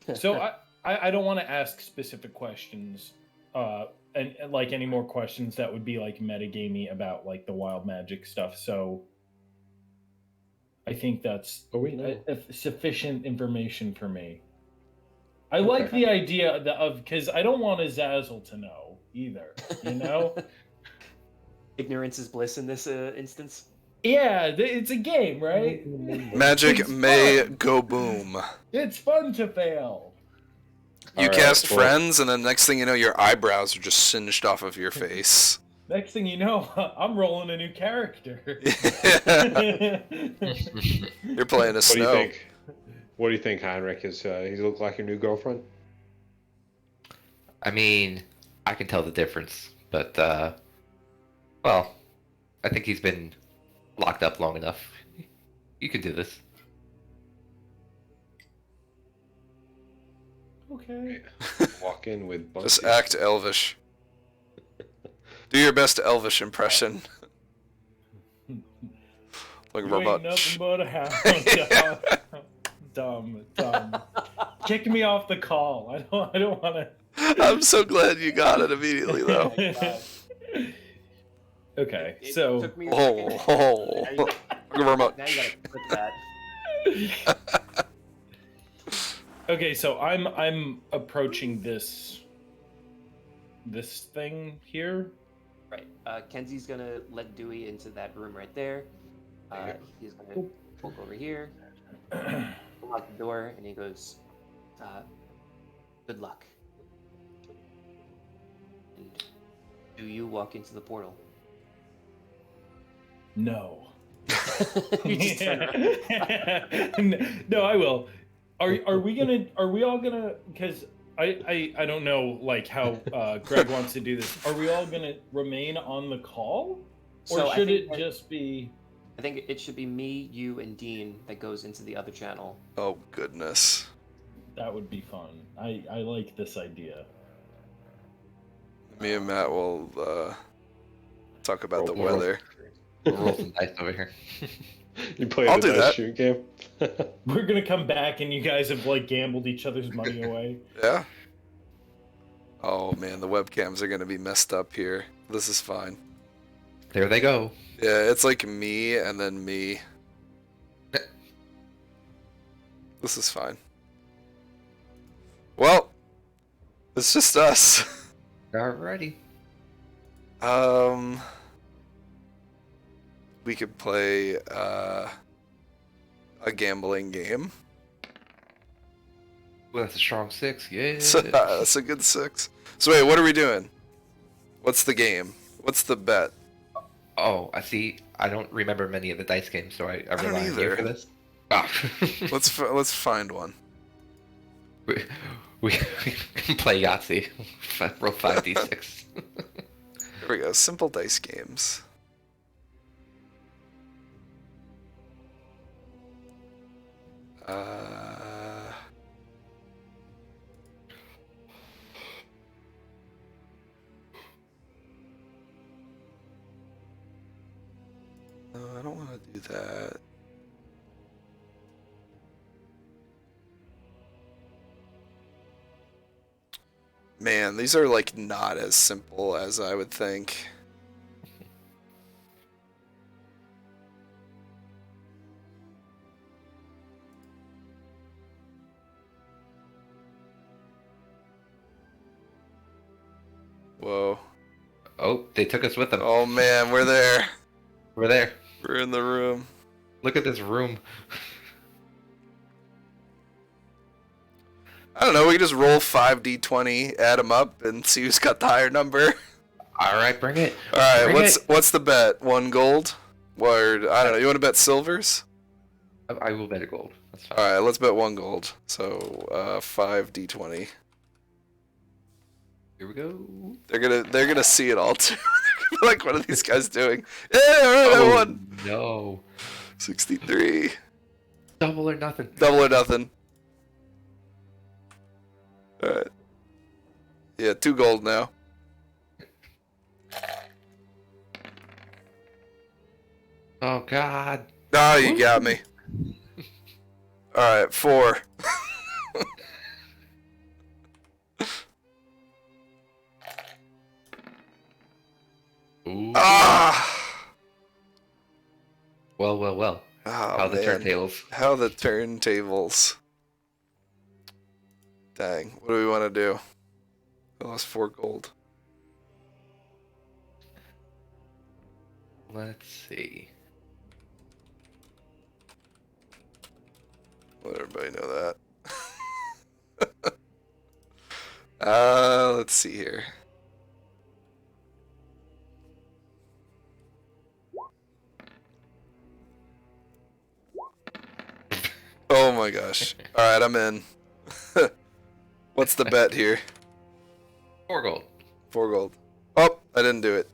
slots. So I don't want to ask specific questions, and like any more questions that would be like metagamey about like the wild magic stuff. So I think that's Oh, wait, no. sufficient information for me. I like the idea of, because I don't want Azazel to know. either. You know? Ignorance is bliss in this instance. Yeah, it's a game, right? Magic It's may fun. go boom. It's fun to fail. You Alright, cast well- friends, and then next thing you know, your eyebrows are just singed off of your face. Next thing you know, I'm rolling a new character. You're playing a What do you snow. think? What do you think, Heinrich? Is he look like your new girlfriend? I mean, I can tell the difference, but well, I think he's been locked up long enough. You could do this. Okay. Walk in with Just Bugsy. act elvish. Do your best elvish impression. Like a You ain't robot. nothing but a hound dog. Dumb. Kick me off the call. I don't want to. I'm so glad you got it immediately, though. Okay, It so took me a Oh, second. oh. Now Like a robot. Now you gotta click that. okay, so I'm approaching this thing here. Right. Kenzie's gonna let Dewey into that room right there. He's gonna walk over here, unlock the door, and he goes, "Good luck." And do you walk into the portal? No. You just turn around. No, I will. Are we all gonna? Because I don't know like how Greg wants to do this. Are we all gonna remain on the call, or So I should think it that- just be? I think it should be me, you, and Dean that goes into the other channel. Oh, goodness. That would be fun. I like this idea. Me and Matt will talk about the Roll. weather. Roll some dice over here. You play I'll the do dice that. shoot game? We're gonna come back and you guys have like gambled each other's money away. Yeah? Oh, man, the webcams are going to be messed up here. This is fine. There they go. Yeah, it's like me and then me. This is fine. Well, it's just us. Alrighty. We could play a gambling game. Well, that's a strong 6. Yeah. So, that's a good 6. So wait, what are we doing? What's the game? What's the bet? Oh, I see. I don't remember many of the dice games, so I don't rely on you either. for this. Ah. Let's find one. we can play Yahtzee. Roll 5d6. Here we go. Simple dice games. No, I don't want to do that. Man, these are like not as simple as I would think. Whoa. Oh, they took us with them. Oh man, we're there. We're there. We're in the room. Look at this room. I don't know, we can just roll 5d20, add them up, and see who's got the higher number. Alright, bring it. Alright, Bring what's the bet? 1 gold? Or, I don't know, you want to bet silvers? I will bet a gold. That's fine. Alright, let's bet 1 gold. So, 5d20. Here we go. They're gonna see it all too. Like, what are these guys doing? Yeah, alright, I won! No. 63. Double or nothing. Double or nothing. Alright. Yeah, 2 gold now. Oh god. Ah, you got me. Alright, 4. Ooh. Ah! Well, well, well. Oh, How the man. turntables. How the turntables. Dang, what do we want to do? I lost 4 gold. Let's see. Let everybody know that. Let's see here. Oh my gosh. Alright, I'm in. What's the bet here? 4 gold. 4 gold. Oh, I didn't do it.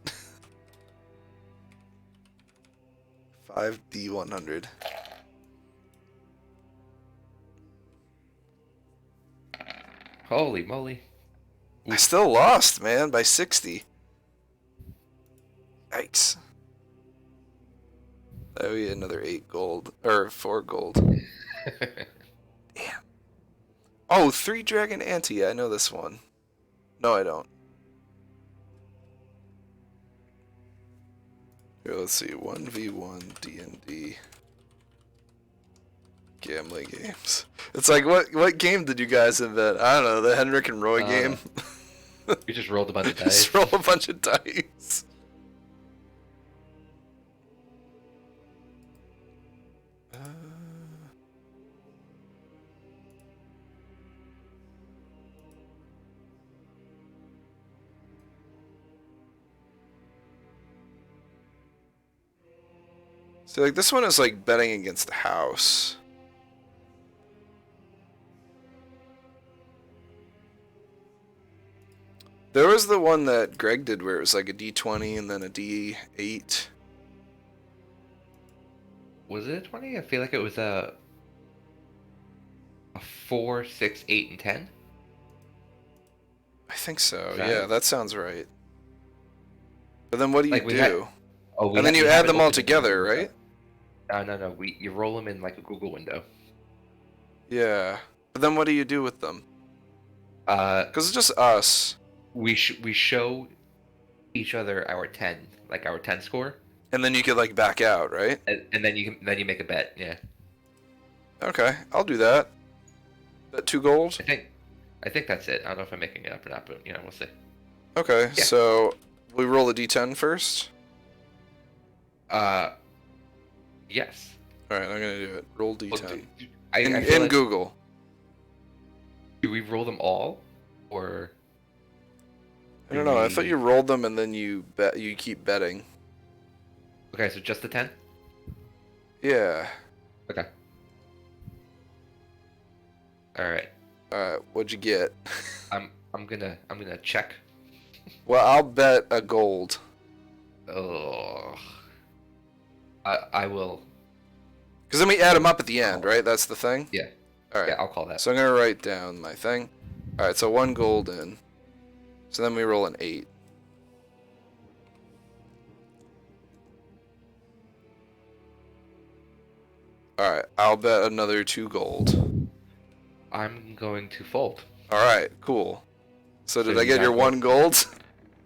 5D100. Holy moly. I still lost, man, by 60. Yikes. I owe you another 8 gold. Or 4 gold. Damn. Oh, 3 Dragon Ante. I know this one. No, I don't. Here, let's see. 1v1 D&D. Gambling games. It's like, what game did you guys invent? I don't know, the Henrik and Roy game? You just rolled a bunch of dice. Just roll a bunch of dice. So like this one is like betting against the house. There was the one that Greg did where it was like a D20 and then a D8. Was it 20? I feel like it was a 4, 6, 8, and 10. I think so. Right. Yeah, that sounds right. But then what do you Like, we do? had- Oh, And then you add them all together, right? No. You roll them in like a Google window. Yeah. But then what do you do with them? Because it's just us. We show each other our 10, like our 10 score, And then you could like back out, right? and then you make a bet. Yeah, Okay, I'll do that. Bet 2 gold? I think that's it. I don't know if I'm making it up or not, but we'll see. Okay, Yeah. so we roll a D10 first? Yes. Alright, I'm gonna do it. Roll Well, D10. I In feel like- Google. Do we roll them all, or? I don't know, I thought you rolled them and then you keep betting. Okay, so just the 10. Yeah. Okay. All right. Alright, what'd you get? I'm gonna check. Well, I'll bet a gold. Oh. I will. Because then we add them up at the end, right? That's the thing? Yeah. Alright. Yeah, I'll call that. So I'm gonna write down my thing. Alright, so 1 gold in. So then we roll an 8. Alright, I'll bet another 2 gold. I'm going to fold. Alright, cool. So did So I you get got your 1 gold?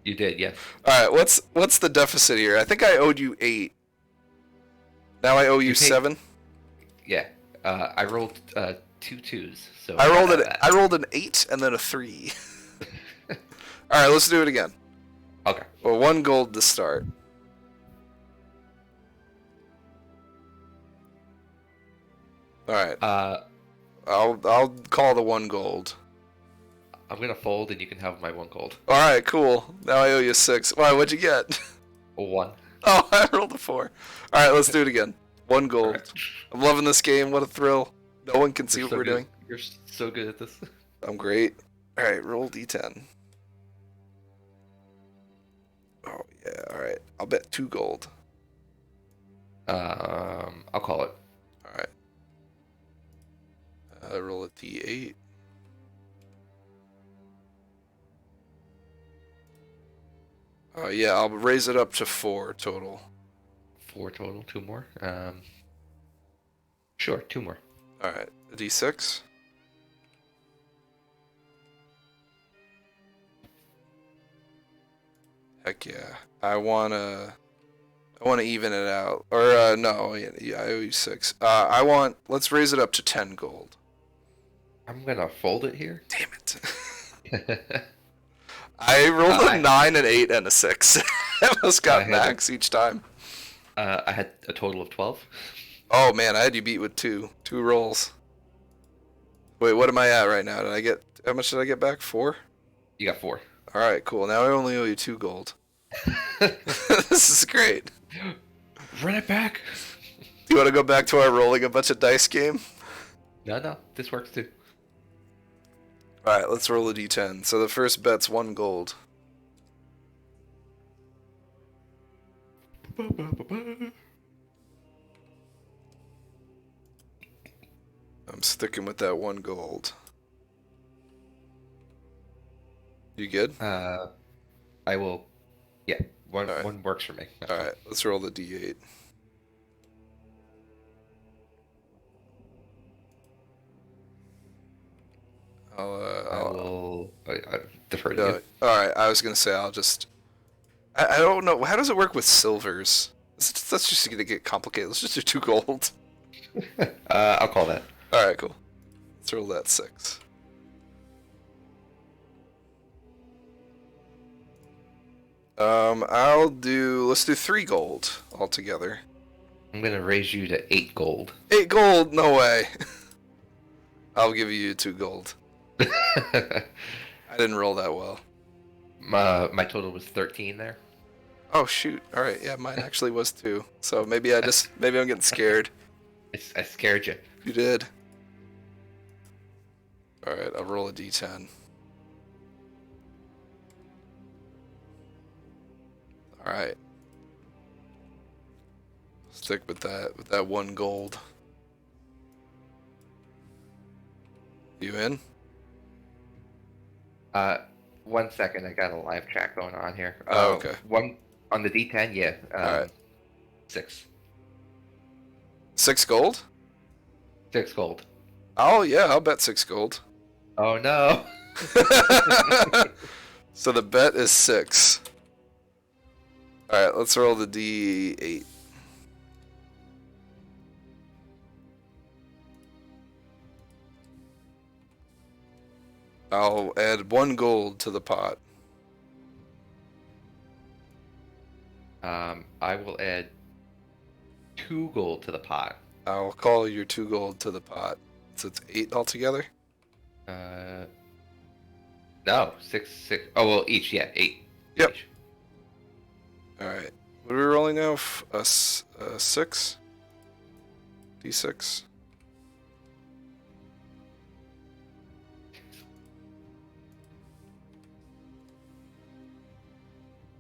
You did, yes. Alright, what's the deficit here? I think I owed you 8. Now I owe you You paid- 7? Yeah. I rolled 2 twos. So I rolled that. I rolled an 8 and then a 3. Alright, let's do it again. Okay. Well, 1 gold to start. Alright, I'll call the 1 gold. I'm gonna fold, and you can have my 1 gold. Alright, cool. Now I owe you 6. Why, what'd you get? 1. Oh, I rolled a 4. Alright, let's do it again. 1 gold. Alright. I'm loving this game. What a thrill. No one can see You're what so we're good. doing. You're so good at this. I'm great. Alright, roll D10. Oh, yeah, alright. I'll bet 2 gold. I'll call it. Alright. Roll a D8. Oh, yeah, I'll raise it up to 4 total. 4 total. 2 more. Sure, 2 more. Alright, a D6. Heck yeah. I wanna even it out. Or, no, yeah, I owe you 6. Let's raise it up to 10 gold. I'm gonna fold it here. Damn it. I rolled a 9, an 8, and a 6. I almost got I had max each time. I had a total of 12. Oh man, I had you beat with two rolls. Wait, what am I at right now? How much did I get back? 4? You got 4. All right, cool. Now I only owe you 2 gold. This is great. Run it back. Do you want to go back to our rolling a bunch of dice game? No, this works too. All right, let's roll a d10. So the first bet's 1 gold. I'm sticking with that 1 gold. You good? I will. Yeah, one All right. one works for me. That's All fine. right, let's roll the d8. I I'll will. I defer to no, you. all right, I was gonna say I'll just. I don't know. How does it work with silvers? That's just gonna get complicated. Let's just do 2 gold. I'll call that. All right, cool. Let's roll that 6. Let's do 3 gold altogether. I'm gonna raise you to 8 gold. 8 gold? No way. I'll give you 2 gold. my I didn't roll that well. my total was 13 there. Oh shoot. All right, yeah, mine actually was 2. So maybe I'm getting scared. I scared you. You did. All right, I'll roll a d10. All right. Stick with that 1 gold. You in? 1 second. I got a live chat going on here. Oh, okay. One on the D10. Yeah. Alright. 6. 6 gold? 6 gold. Oh yeah, I'll bet 6 gold. Oh no. So the bet is 6. Alright, let's roll the d8. I'll add 1 gold to the pot. I will add 2 gold to the pot. I'll call your 2 gold to the pot. So it's 8 altogether? No, 6. Oh well, each. Yeah, 8. Yep. Each. Alright. What are we rolling now? 6? D6?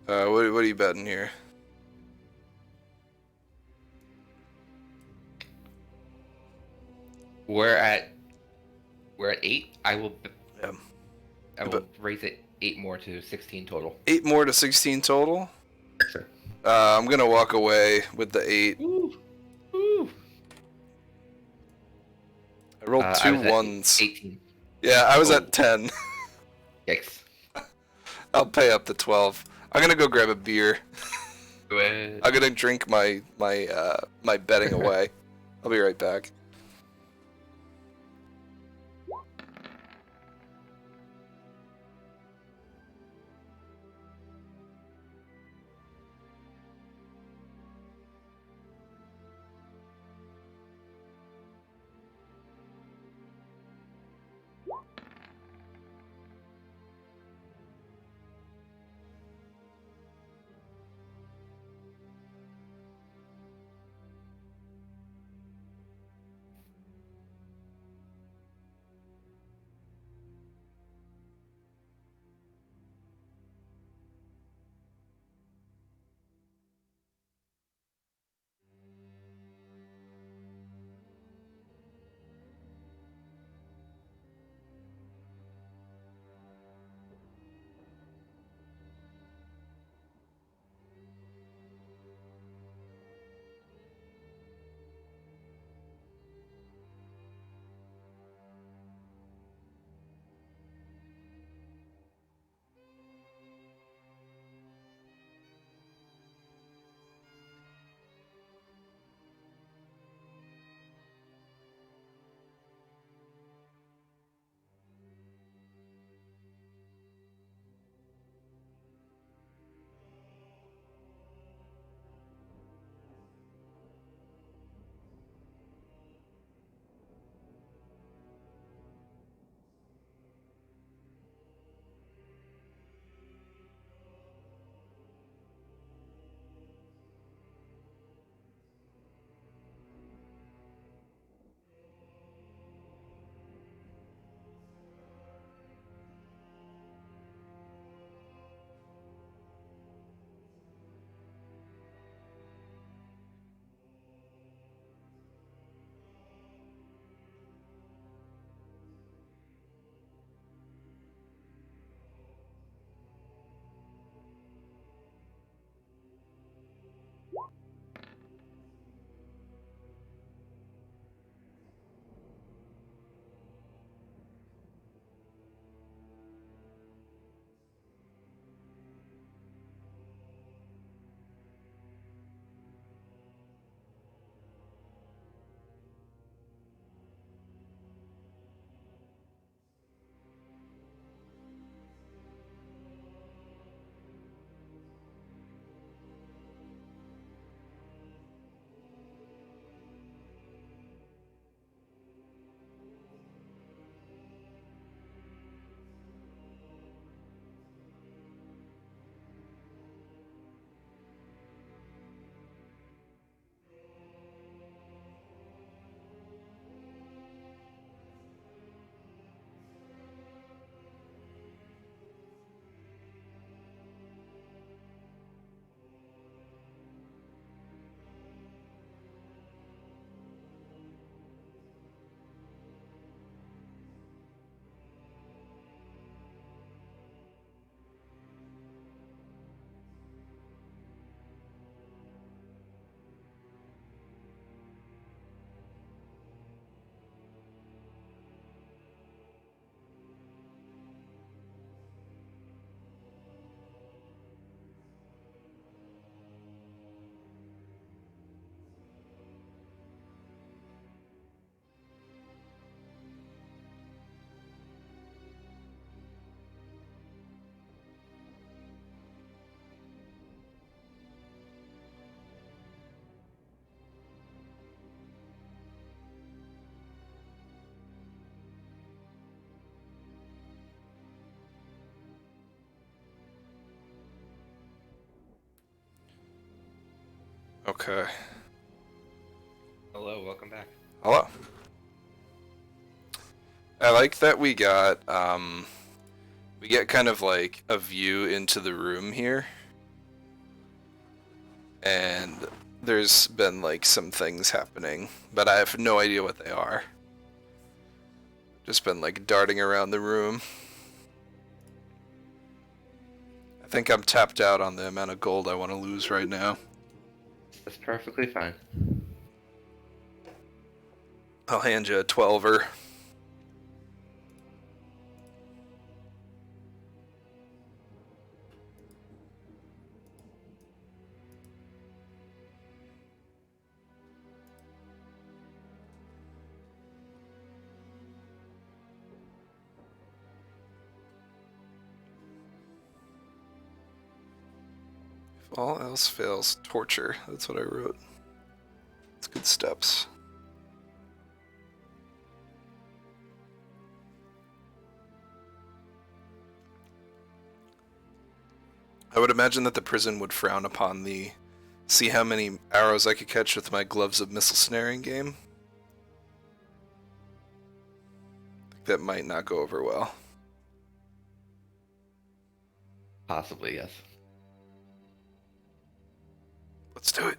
What are you betting here? We're at 8. Yeah. I will raise it 8 more to 16 total. 8 more to 16 total? Sure. I'm gonna walk away with the 8. Ooh. Ooh. I rolled I 2 was at 1s. 18. Yeah, I was Oh. at 10. Yikes. I'll pay up to 12. I'm gonna go grab a beer. Go ahead. I'm gonna drink my betting away. I'll be right back. Okay. Hello, welcome back. Hello. I like that we get kind of like a view into the room here. And there's been like some things happening, but I have no idea what they are. Just been like darting around the room. I think I'm tapped out on the amount of gold I want to lose right now. That's perfectly fine. I'll hand you a 12er. If all else fails, torture. That's what I wrote. It's good steps. I would imagine that the prison would frown upon the see how many arrows I could catch with my gloves of missile snaring game. That might not go over well. Possibly, yes. Let's do it.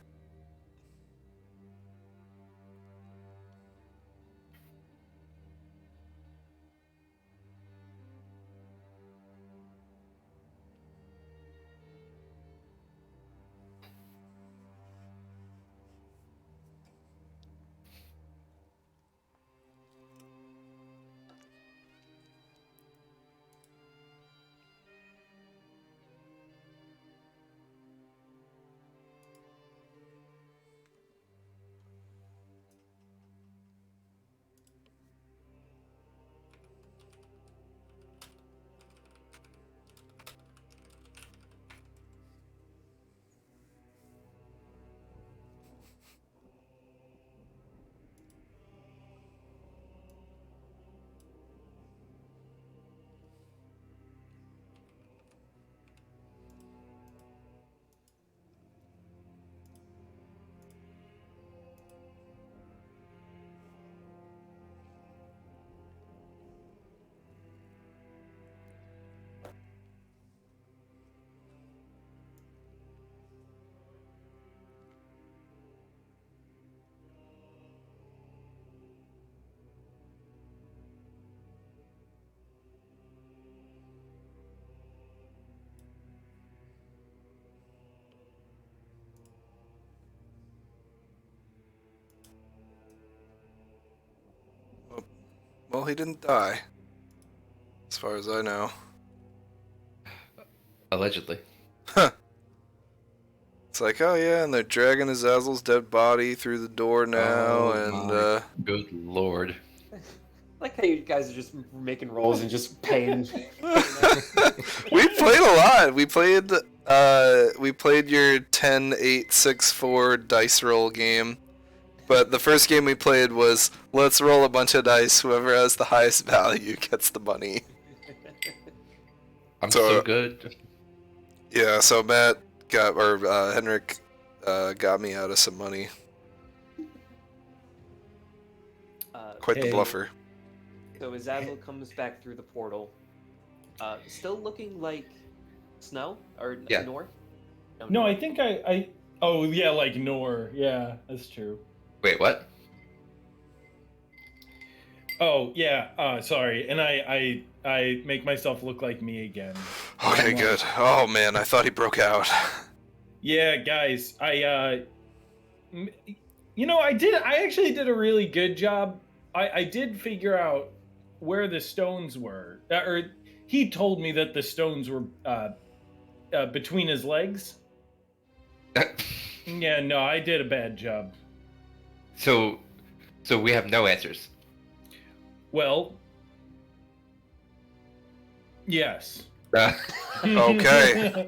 Well, he didn't die, as far as I know. Allegedly. Huh. It's like, oh yeah, and they're dragging Azazel's dead body through the door now, and Good lord. I like how you guys are just making rolls and just paying. we played a lot. We played your 10, 8, 6, 4 dice roll game. But the first game we played was, let's roll a bunch of dice. Whoever has the highest value gets the money. I'm so good. Yeah, so Matt got, or Henrik got me out of some money. Quite the Hey. bluffer. So Azazel comes back through the portal, still looking like Snow or Yeah. Nor. No, I think I. Oh yeah, like Nor. Yeah, that's true. Wait, what? Oh yeah. Sorry, and I make myself look like me again. Okay, I'm good. Oh man, I thought he broke out. Yeah, guys, I actually did a really good job. I did figure out where the stones were, or he told me that the stones were between his legs. Yeah, no, I did a bad job. So we have no answers. Well, yes. Okay.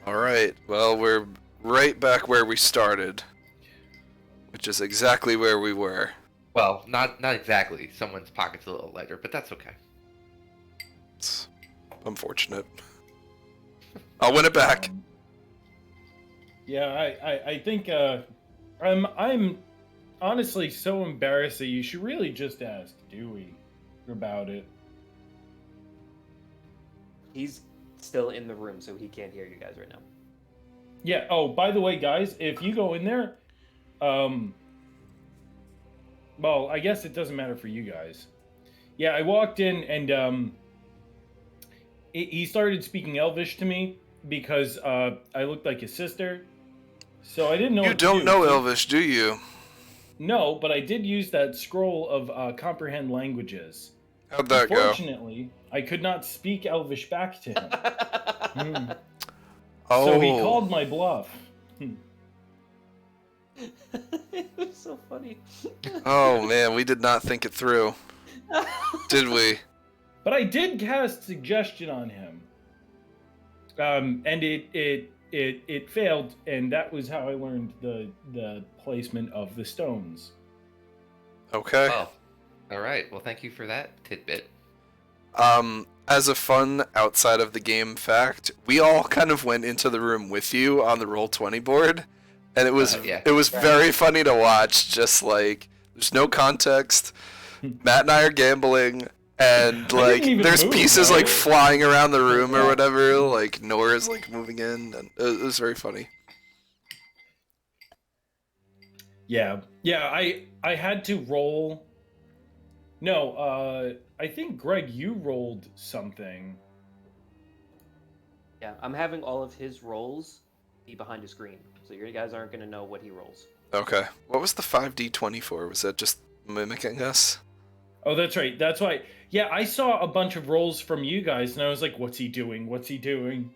Alright, well, we're right back where we started. Which is exactly where we were. Well, not exactly. Someone's pocket's a little lighter, but that's okay. It's unfortunate. I'll win it back. Yeah, I think I'm honestly so embarrassed that you should really just ask Dewey about it. He's still in the room, so he can't hear you guys right now. Yeah. Oh, by the way, guys, if you go in there, well, I guess it doesn't matter for you guys. Yeah, I walked in and he started speaking Elvish to me because I looked like his sister. So I didn't know. You what to don't do. know Elvish, do you? No, but I did use that scroll of comprehend languages. How'd that go? Unfortunately, I could not speak Elvish back to him. Oh. So he called my bluff. It was so funny. Oh man, we did not think it through, did we? But I did cast suggestion on him. And it failed, and that was how I learned the placement of the stones. Okay. Oh, all right. Well, thank you for that tidbit. As a fun outside of the game fact, we all kind of went into the room with you on the Roll20 board, and it was Yeah. it was very funny to watch. Just like there's no context. Matt and I are gambling, and like even there's move, pieces right? like flying around the room or Yeah. whatever. Like Nora's like moving in, and it was very funny. Yeah, I had to roll. No, I think Greg, you rolled something. Yeah, I'm having all of his rolls be behind a screen, so you guys aren't gonna know what he rolls. Okay. What was the 5d20 for? Was that just mimicking us? Oh, that's right. That's why. Yeah, I saw a bunch of rolls from you guys, and I was like, "What's he doing? What's he doing?"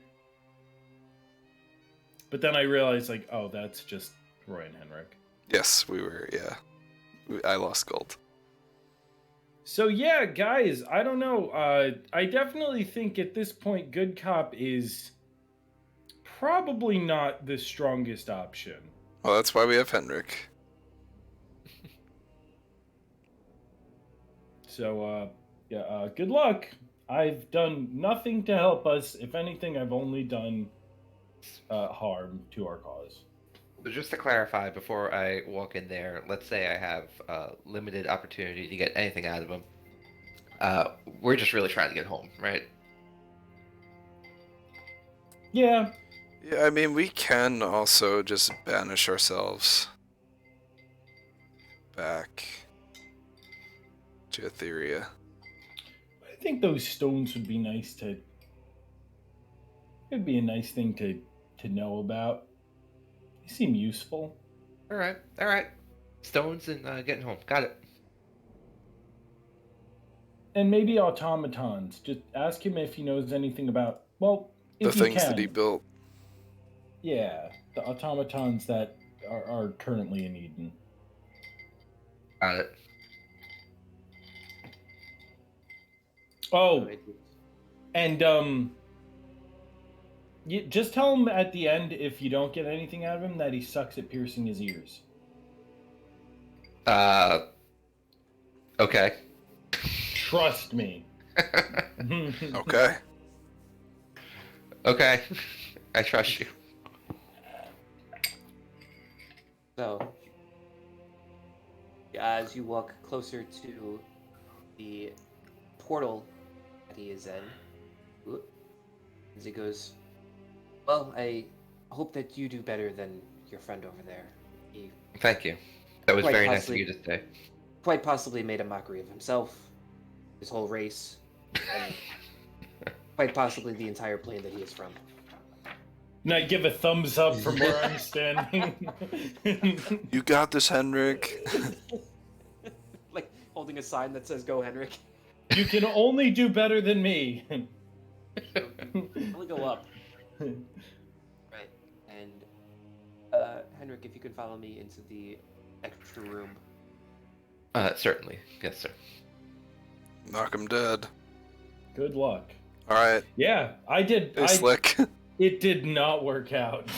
But then I realized, like, oh, that's just Roy and Henrik. Yes, we were. Yeah, I lost gold. So yeah, guys, I don't know. I definitely think at this point, Good Cop is probably not the strongest option. Well, that's why we have Henrik. So yeah, good luck. I've done nothing to help us. If anything, I've only done harm to our cause. So just to clarify, before I walk in there, let's say I have limited opportunity to get anything out of him. We're just really trying to get home, right? Yeah, Yeah, I mean, we can also just banish ourselves back to Aetheria. I think those stones would be nice to. It'd be a nice thing to know about. They seem useful. All right. Stones and getting home. Got it. And maybe automatons. Just ask him if he knows anything about. Well, The if you things can. that he built. Yeah, the automatons that are currently in Eden. Got it. Oh, and you just tell him at the end, if you don't get anything out of him, that he sucks at piercing his ears. Okay. Trust me. Okay. Okay. I trust you. So, as you walk closer to the portal that he is in, as he goes, well, I hope that you do better than your friend over there. He Thank you. That was Quite very nice of possibly. you to say. quite possibly made a mockery of himself, his whole race, and quite possibly the entire plane that he is from. And I give a thumbs up from where I'm standing. You got this, Henrik. Like holding a sign that says "Go, Henrik." You can only do better than me. Only go up. Right. And Henrik, if you could follow me into the extra room. Certainly. Yes, sir. Knock him dead. Good luck. All right. Yeah, I did. Hey, Slick. It did not work out.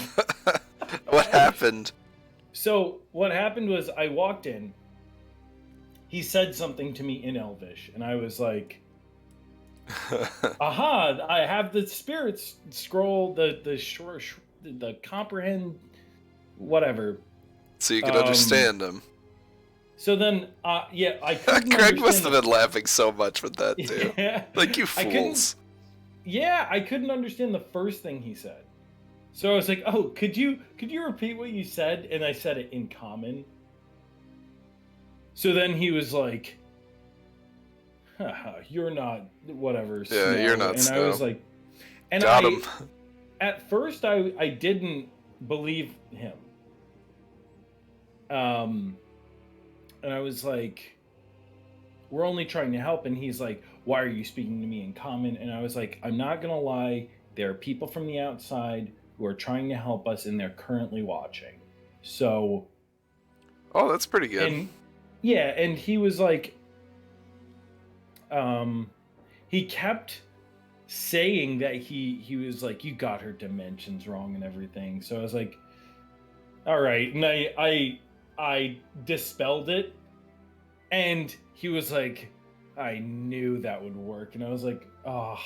What happened? So what happened was I walked in. He said something to me in Elvish, and I was like, "Aha! I have the spirit scroll, the comprehend whatever. So you can understand him. So then, yeah, I couldn't Greg must have understand been laughing so much with that too. Yeah. Like, you I couldn't- fools. Yeah, I couldn't understand the first thing he said. So I was like, "Oh, could you repeat what you said?" And I said it in common. So then he was like, "Haha, you're not whatever." Yeah, you're not And Snow. I was like, and Got him. At first, I didn't believe him. And I was like, "We're only trying to help," and he's like, "Why are you speaking to me in common?" And I was like, "I'm not gonna lie. There are people from the outside who are trying to help us, and they're currently watching. So, Oh, that's pretty good. and yeah, and he was like, he kept saying that he was like, "You got her dimensions wrong and everything." So I was like, "All right," and I dispelled it, and he was like, "I knew that would work," and I was like, "Oh."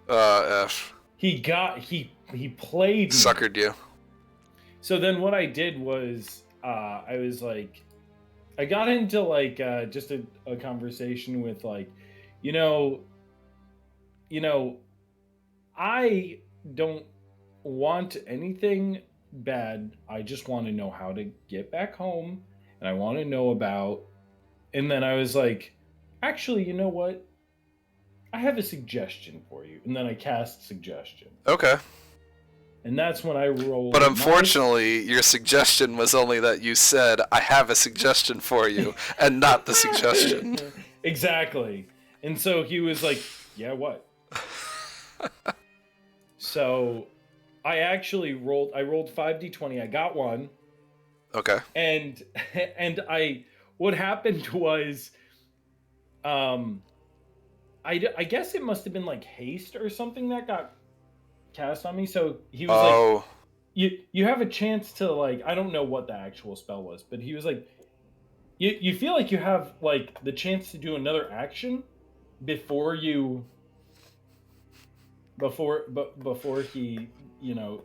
F. He played me. Suckered you. So then what I did was I was like, I got into like just a conversation with like, you know, I don't want anything bad. I just want to know how to get back home, and I want to know about. And then I was like, actually, you know what? I have a suggestion for you. And then I cast suggestion. Okay. And that's when I rolled. But unfortunately, your suggestion was only that you said, "I have a suggestion for you," and not the suggestion. Exactly. And so he was like, "Yeah, what?" So I actually rolled 5d20. I got one. Okay. And what happened was I guess it must have been like haste or something that got cast on me. So he was like, you have a chance to like, I don't know what the actual spell was, but he was like, you feel like you have like the chance to do another action before he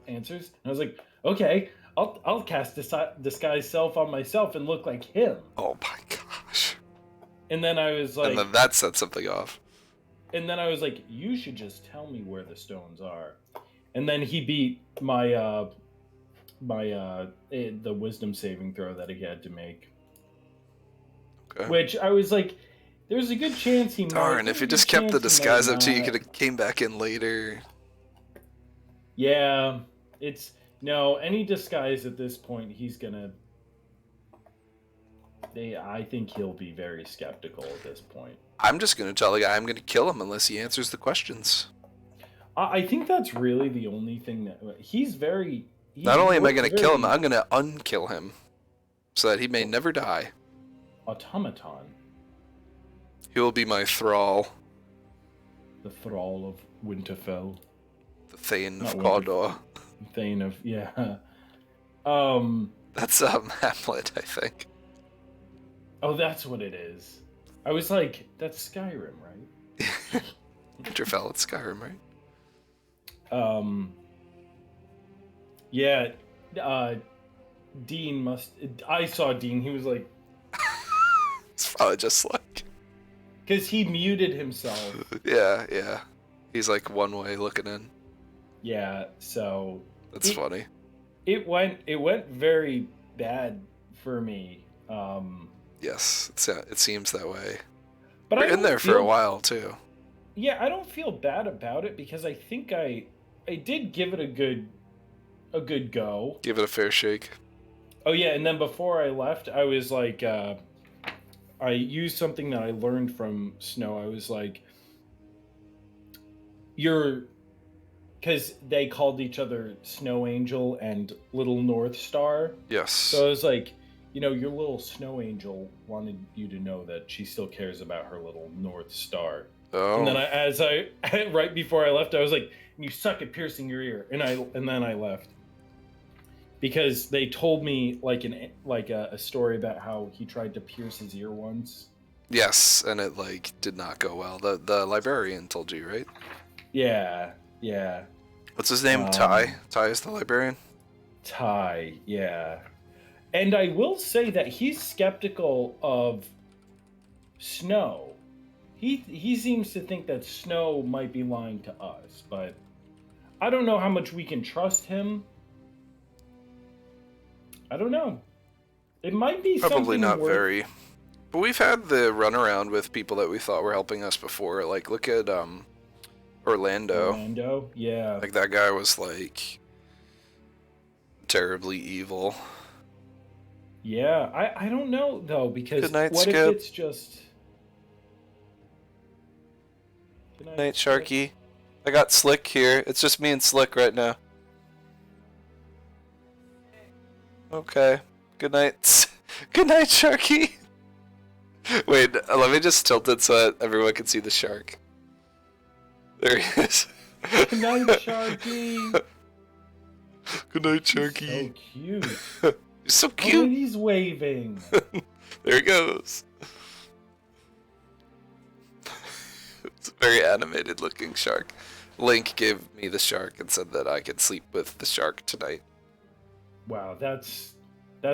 answers. And I was like, okay, I'll cast disguise self on myself and look like him. Oh my gosh. And then I was like, And then that set something off. And then I was like, you should just tell me where the stones are. And then he beat my the wisdom saving throw that he had to make. Okay. Which I was like, there's a good chance he might. Darn, if you just kept the disguise up too, you could have came back in later. Yeah, any disguise at this point, he's gonna. I think he'll be very skeptical at this point. I'm just gonna tell the guy I'm gonna kill him unless he answers the questions. I think that's really the only thing that he's very. Not only am I gonna kill him, I'm gonna unkill him, so that he may never die. Automaton. He will be my thrall, The thrall of Winterfell. the Thane of Not Cawdor. Thane of yeah. That's Hamlet, I think. Oh, that's what it is. I was like, that's Skyrim, right? Winterfell at Skyrim, right? Yeah. Dean must. I saw Dean. He was like, It's probably just like. because he muted himself. Yeah. He's like one way looking in. Yeah. So. That's funny. It went very bad for me. Yes, it seems that way. But We're I in don't there for a feel- while too. Yeah, I don't feel bad about it because I think I did give it a good go. Give it a fair shake. Oh yeah, and then before I left, I was like, I used something that I learned from Snow. I was like, because they called each other Snow Angel and Little North Star. Yes. So I was like, your little Snow Angel wanted you to know that she still cares about her little North Star. Oh. And then right before I left, I was like, "You suck at piercing your ear," and then I left because they told me a story about how he tried to pierce his ear once. Yes, and it did not go well. The librarian told you, right? Yeah. What's his name? Ty. Ty is the librarian. Ty, yeah. And I will say that he's skeptical of Snow. He seems to think that Snow might be lying to us, but I don't know how much we can trust him. I don't know. It might be Probably something not worth... very. But we've had the runaround with people that we thought were helping us before. Like, look at Orlando. Orlando, yeah. Like, that guy was, like, terribly evil. Yeah, I don't know, though, because Good night, what Skip. if it's just... Good Good night, Sharky. I got Slick here. It's just me and Slick right now. Okay. Good night. Good night, Sharky. Wait, let me just tilt it so that everyone can see the shark. There he is. Good night, Sharky. Good night, So Sharky. cute. He's so Oh, cute. and he's waving. There he goes. It's a very animated looking shark. Link gave me the shark and said that I could sleep with the shark tonight. Wow, that's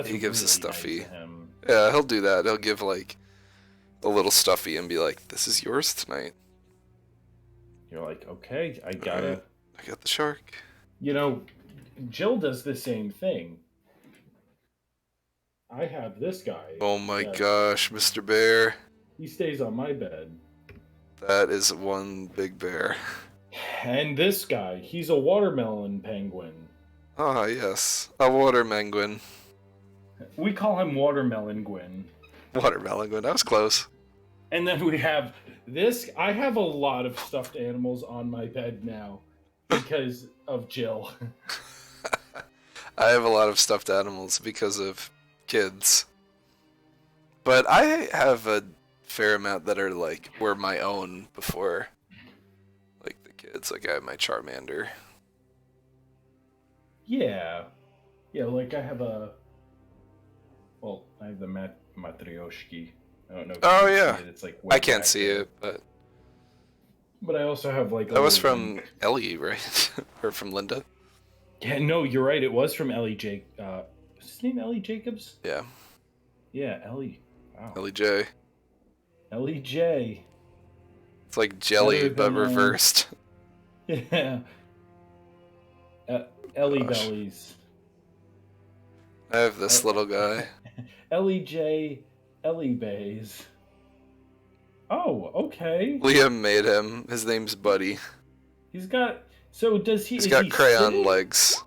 He gives a really stuffy. nice of him. Yeah, he'll do that. He'll give like a little stuffy and be like, "This is yours tonight." You're like, okay, I gotta. Alright, I got the shark. You know, Jill does the same thing. I have this guy. Oh my that- gosh, Mr. Bear. He stays on my bed. That is one big bear. And this guy, he's a watermelon penguin. Ah, yes. A watermelon. We call him Watermelon Gwyn. Watermelon. That was close. And then we have this. I have a lot of stuffed animals on my bed now because of Jill. I have a lot of stuffed animals because of kids. But I have a fair amount that are like were my own before like the kids. Like I have my Charmander. Yeah. Yeah, like I have a... Well, I have the Matryoshki. I don't know if Oh, you can yeah. see it. It's like way I can't back see there. it, but But I also have like... a that was little from link. Ellie, right? Or from Linda? Yeah, no, you're right. It was from Ellie what's his name? Ellie Jacobs? Yeah, Yeah, Ellie. Wow. Ellie J. Ellie J. It's like jelly, Better but than, reversed. Yeah. Ellie Gosh. Bellies. I have this little guy. Ellie J. Ellie Bays. Oh, okay. Liam made him. His name's Buddy. He's got... So does he... He's is got he crayon sitting? legs.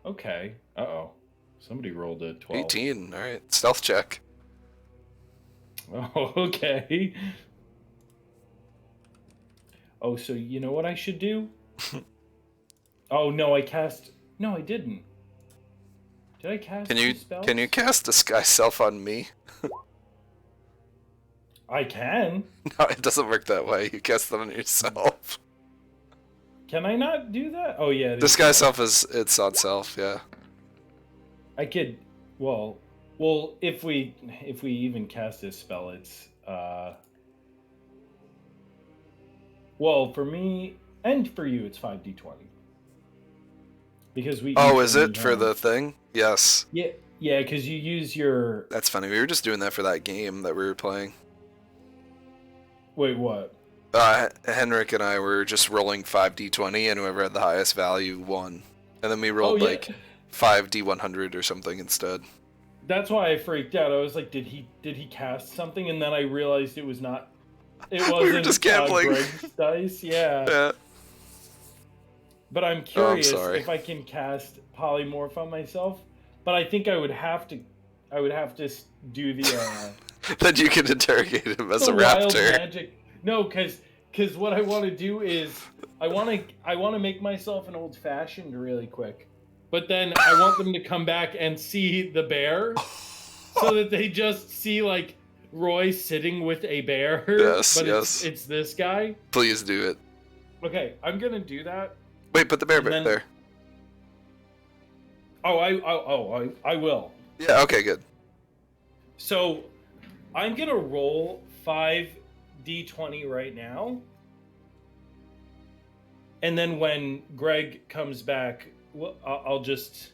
Okay. Uh-oh. Somebody rolled a 12. 18. Alright. Stealth check. Oh, okay. Oh, so you know what I should do? Oh, no, I cast... No, I didn't. Did I cast Can you two spells? can you cast Disguise Self on me? I can. No, it doesn't work that way. You cast it on yourself. Can I not do that? Oh, yeah. it is Disguise spell. Self it's on self, yeah. I could... Well, if we even cast this spell, it's... Well, for me and for you, it's 5d20. Because we... Oh, each is only it for have- the thing? Yes. Yeah, because you use your... That's funny. We were just doing that for that game that we were playing. Wait, what? Henrik and I were just rolling 5d20, and whoever had the highest value won. And then we rolled yeah. like 5d100 or something instead. That's why I freaked out. I was like, did he cast something? And then I realized it was not. It wasn't. We were just gambling. Greg's dice, yeah. Yeah. But I'm curious sorry. if I can cast polymorph on myself. But I think I would have to. Do the. Then you can interrogate him as the a wild raptor. magic. No, because what I want to do is I want to make myself an old fashioned really quick, but then I want them to come back and see the bear, so that they just see like Roy sitting with a bear. Yes, but yes. It's this guy. Please do it. Okay, I'm gonna do that. Wait, put the bear And back then- there. Oh, I will. Yeah, okay, good. So I'm gonna roll 5d20 right now, and then when Greg comes back, I'll just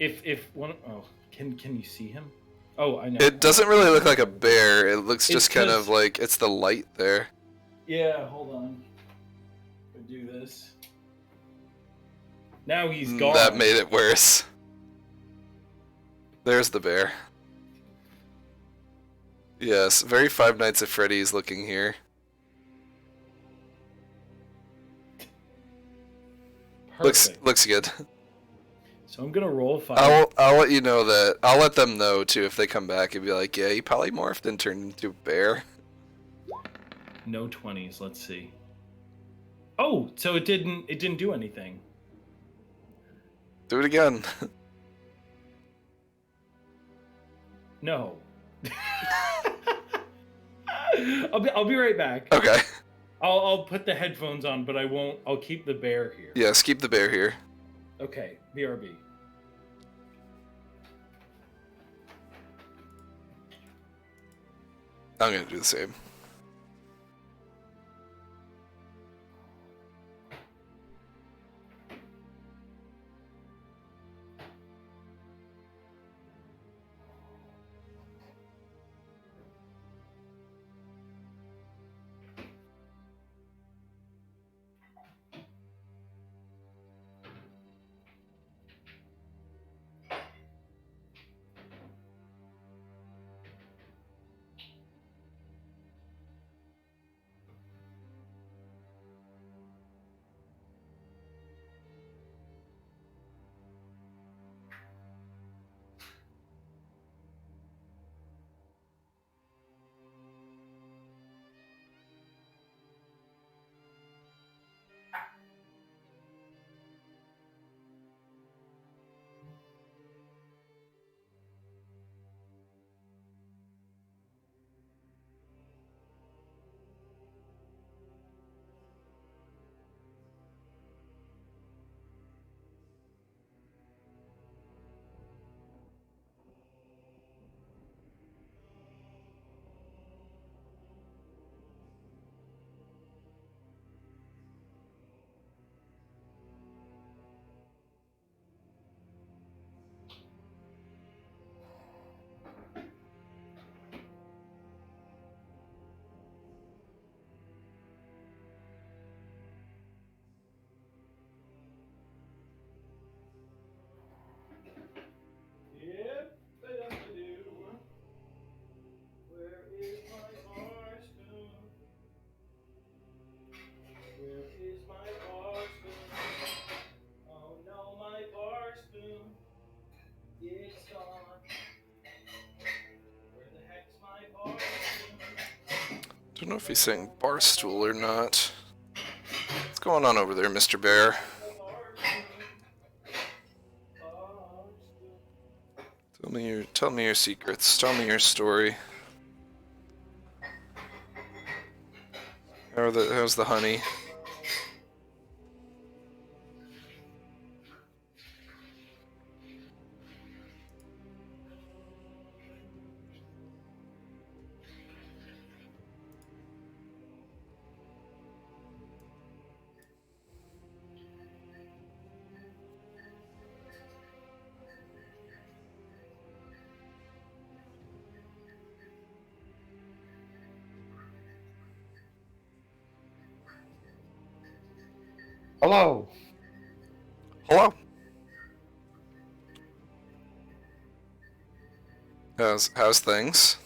if one, oh, can you see him? Oh, I know. It doesn't really look like a bear. It looks It's just kind of 'cause- like it's the light there. Yeah, hold on. I do this. Now he's gone. That made it worse. There's the bear. Yes, very Five Nights at Freddy's looking here. Perfect. Looks good. So I'm gonna roll 5. I'll let you know that. I'll let them know too if they come back and be like, yeah, he polymorphed and turned into a bear. No 20s. Let's see. Oh, so it didn't do anything. Do it again. No. I'll be right back. Okay. I'll put the headphones on, but I won't. I'll keep the bear here. Yes, keep the bear here. Okay, BRB. I'm gonna do the same. Yep. Where is my bar spoon? Where is my bar spoon? Oh no, my bar spoon. It's gone. Where the heck's my bar spoon? Don't know if he's saying barstool or not. What's going on over there, Mr. Bear? Tell me your secrets. Tell me your story. How's the honey? Hello. Hello. How's things?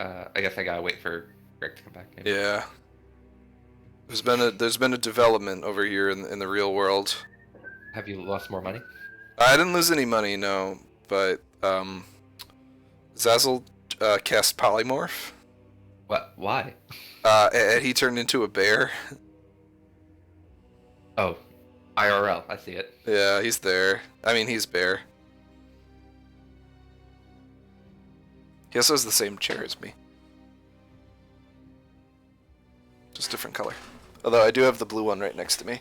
I guess I gotta wait for Greg to come back. Maybe. Yeah. There's been a development over here in the real world. Have you lost more money? I didn't lose any money, no, but Zazzle cast polymorph. What? Why? And he turned into a bear. Oh, IRL. I see it. Yeah, he's there. I mean, he's bear. He also has the same chair as me. Just different color. Although I do have the blue one right next to me.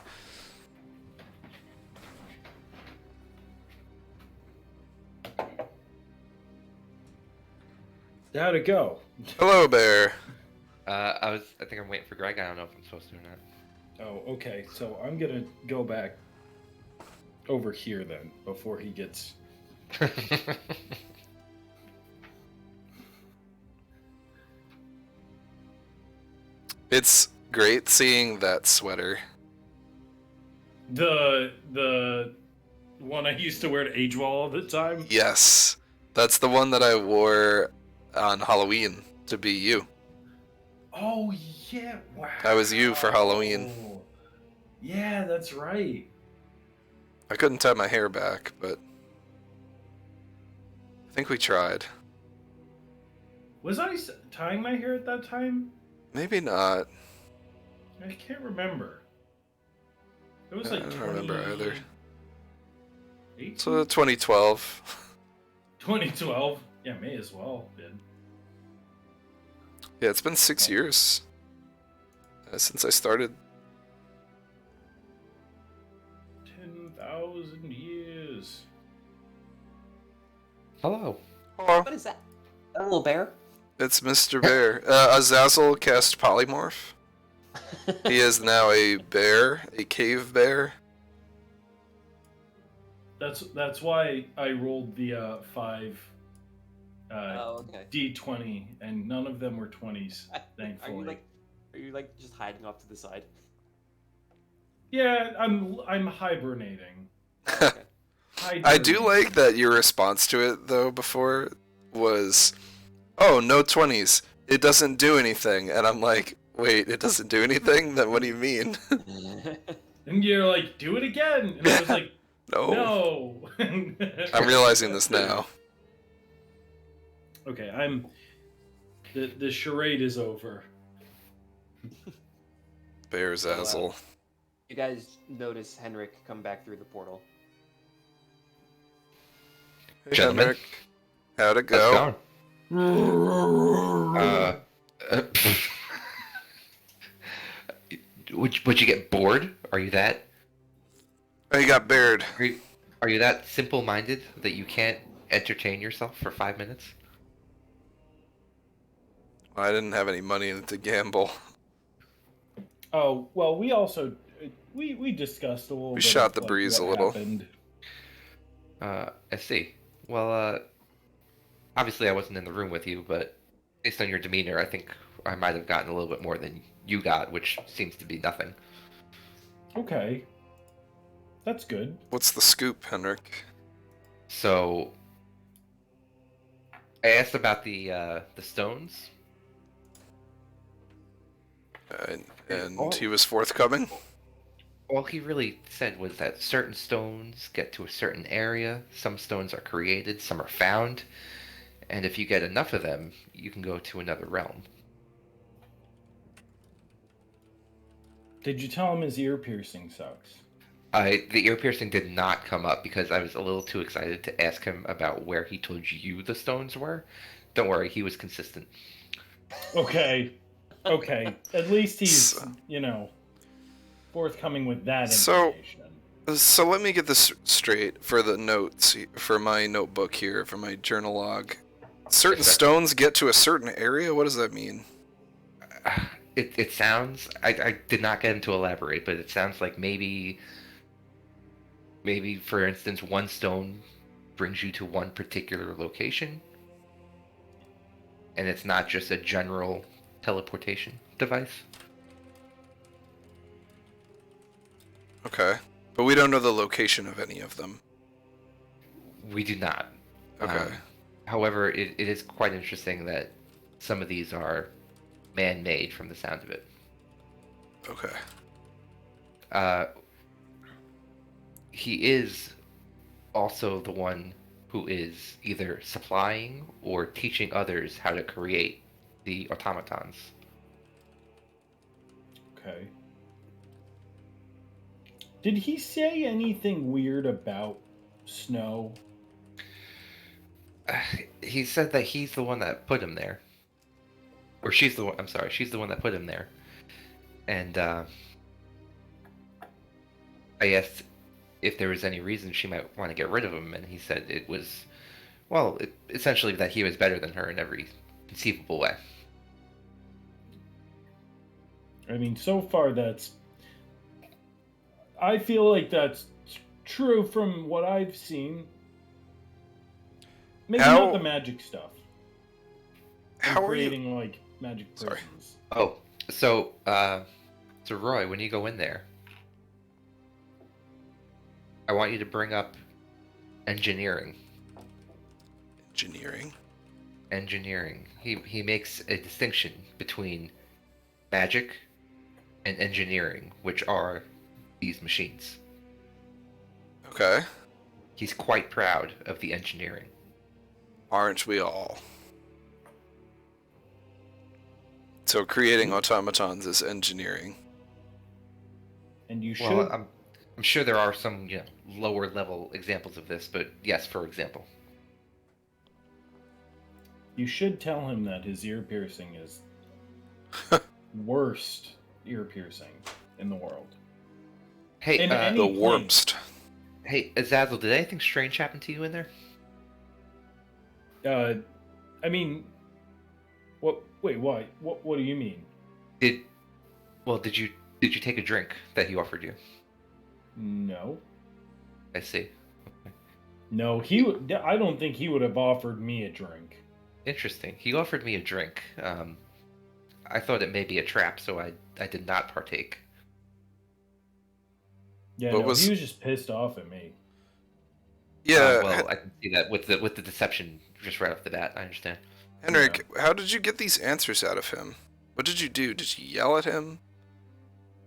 How'd it go? Hello, bear. I think I'm waiting for Greg. I don't know if I'm supposed to or not. Oh, okay. So I'm gonna go back. over here then, before he gets... It's great seeing that sweater. The one I used to wear to Agewall all the time? Yes. That's the one that I wore on Halloween to be you. Oh, yeah. Wow. I was you for Halloween. Yeah, that's right. I couldn't tie my hair back, but I think we tried. Was I tying my hair at that time? Maybe not. I can't remember. It was I like don't remember either. 18? So 2012. 2012. Yeah, may as well, dude. Yeah, it's been 6 years since I started. 10,000 years. Hello. Hello. What is that? A little bear? It's Mr. Bear. Azazel cast Polymorph. He is now a bear, a cave bear. That's why I rolled the 5 okay. D20, and none of them were 20s, thankfully. Are you like just hiding off to the side? Yeah, I'm hibernating. Okay. I do like that your response to it, though, before was, oh, no 20s. It doesn't do anything. And I'm like, wait, it doesn't do anything? Then what do you mean? And you're like, do it again. And I was like, No. no. I'm realizing this now. Okay, the charade is over. Bear Azazel. You guys notice Henrik come back through the portal. Hey, Gentlemen. Henrik. How'd it How's go? it going? Would you get bored? Are you that? Oh, he got bared. Are you that simple-minded that you can't entertain yourself for 5 minutes? I didn't have any money to gamble. Oh, well, we also we discussed a little We bit shot of, the like, breeze what a little. happened. I see. Well, obviously I wasn't in the room with you, but based on your demeanor, I think I might have gotten a little bit more than you got, which seems to be nothing. Okay. That's good. What's the scoop, Henrik? So, I asked about the stones. And he was forthcoming? All he really said was that certain stones get to a certain area, some stones are created, some are found, and if you get enough of them, you can go to another realm. Did you tell him his ear piercing sucks? The ear piercing did not come up because I was a little too excited to ask him about where he told you the stones were. Don't worry, he was consistent. Okay. Okay. At least he's, So- forthcoming with that So- information. So let me get this straight for the notes, for my notebook here, for my journal log. Certain Yes, sir. stones get to a certain area? What does that mean? It sounds... I did not get him to elaborate, but it sounds like maybe, for instance, one stone brings you to one particular location, and it's not just a general teleportation device. Okay. But we don't know the location of any of them. We do not. Okay. However, it is quite interesting that some of these are man-made from the sound of it. Okay. He is also the one who is either supplying or teaching others how to create the automatons. Okay. Did he say anything weird about Snow? He said that he's the one that put him there. Or she's the one, I'm sorry, she's the one that put him there. And I asked if there was any reason she might want to get rid of him, and he said it was, well, essentially that he was better than her in every conceivable way. I mean, so far that's... I feel like that's True, from what I've seen. Maybe How- not the magic stuff. How are you? creating like magic Sorry. prisons. Oh, so Roy, when you go in there, I want you to bring up engineering. Engineering. Engineering. He makes a distinction between magic and engineering, which are these machines. Okay. He's quite proud of the engineering. Aren't we all? So creating automatons is engineering. And you should. Well, I'm sure there are some lower level examples of this, but yes, for example. You should tell him that his ear piercing is worst ear piercing in the world. Hey, In any The plane. warpst. hey, Azazel, did anything strange happen to you in there? I mean, what? Wait, why? What do you mean? Did you take a drink that he offered you? No, I see. no. He. I don't think he would have offered me a drink. Interesting. He offered me a drink. I thought it may be a trap, so I did not partake. Yeah, What no. was- He was just pissed off at me. Yeah, Well, I can see that with the deception just right off the bat. I understand. Henrik, how did you get these answers out of him? What did you do? Did you yell at him?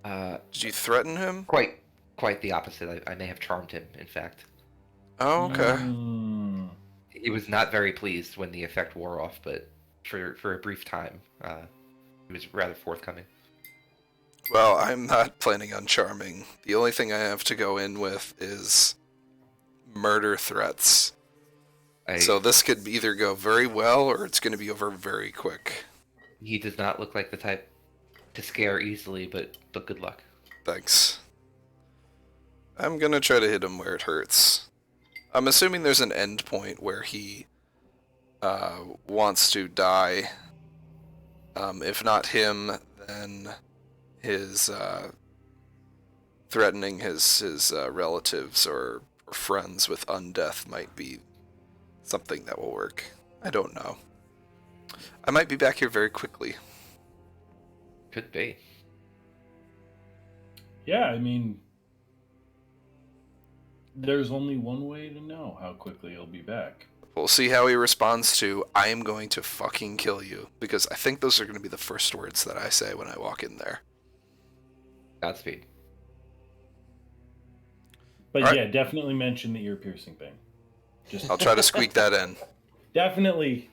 Did you threaten him? Quite the opposite. I may have charmed him, in fact. Oh, okay. Mm. He was not very pleased when the effect wore off, but for a brief time, he was rather forthcoming. Well, I'm not planning on charming. The only thing I have to go in with is murder threats. So this could either go very well or it's going to be over very quick. He does not look like the type to scare easily, but good luck. Thanks. I'm going to try to hit him where it hurts. I'm assuming there's an end point where he wants to die. If not him, then his threatening his relatives or friends with undeath might be something that will work. I don't know. I might be back here very quickly. Could be. Yeah, I mean, there's only one way to know how quickly he'll be back. We'll see how he responds to, I am going to fucking kill you. Because I think those are going to be the first words that I say when I walk in there. Godspeed. But All right. yeah, definitely mention the ear piercing thing. Just I'll try to squeak that in. definitely.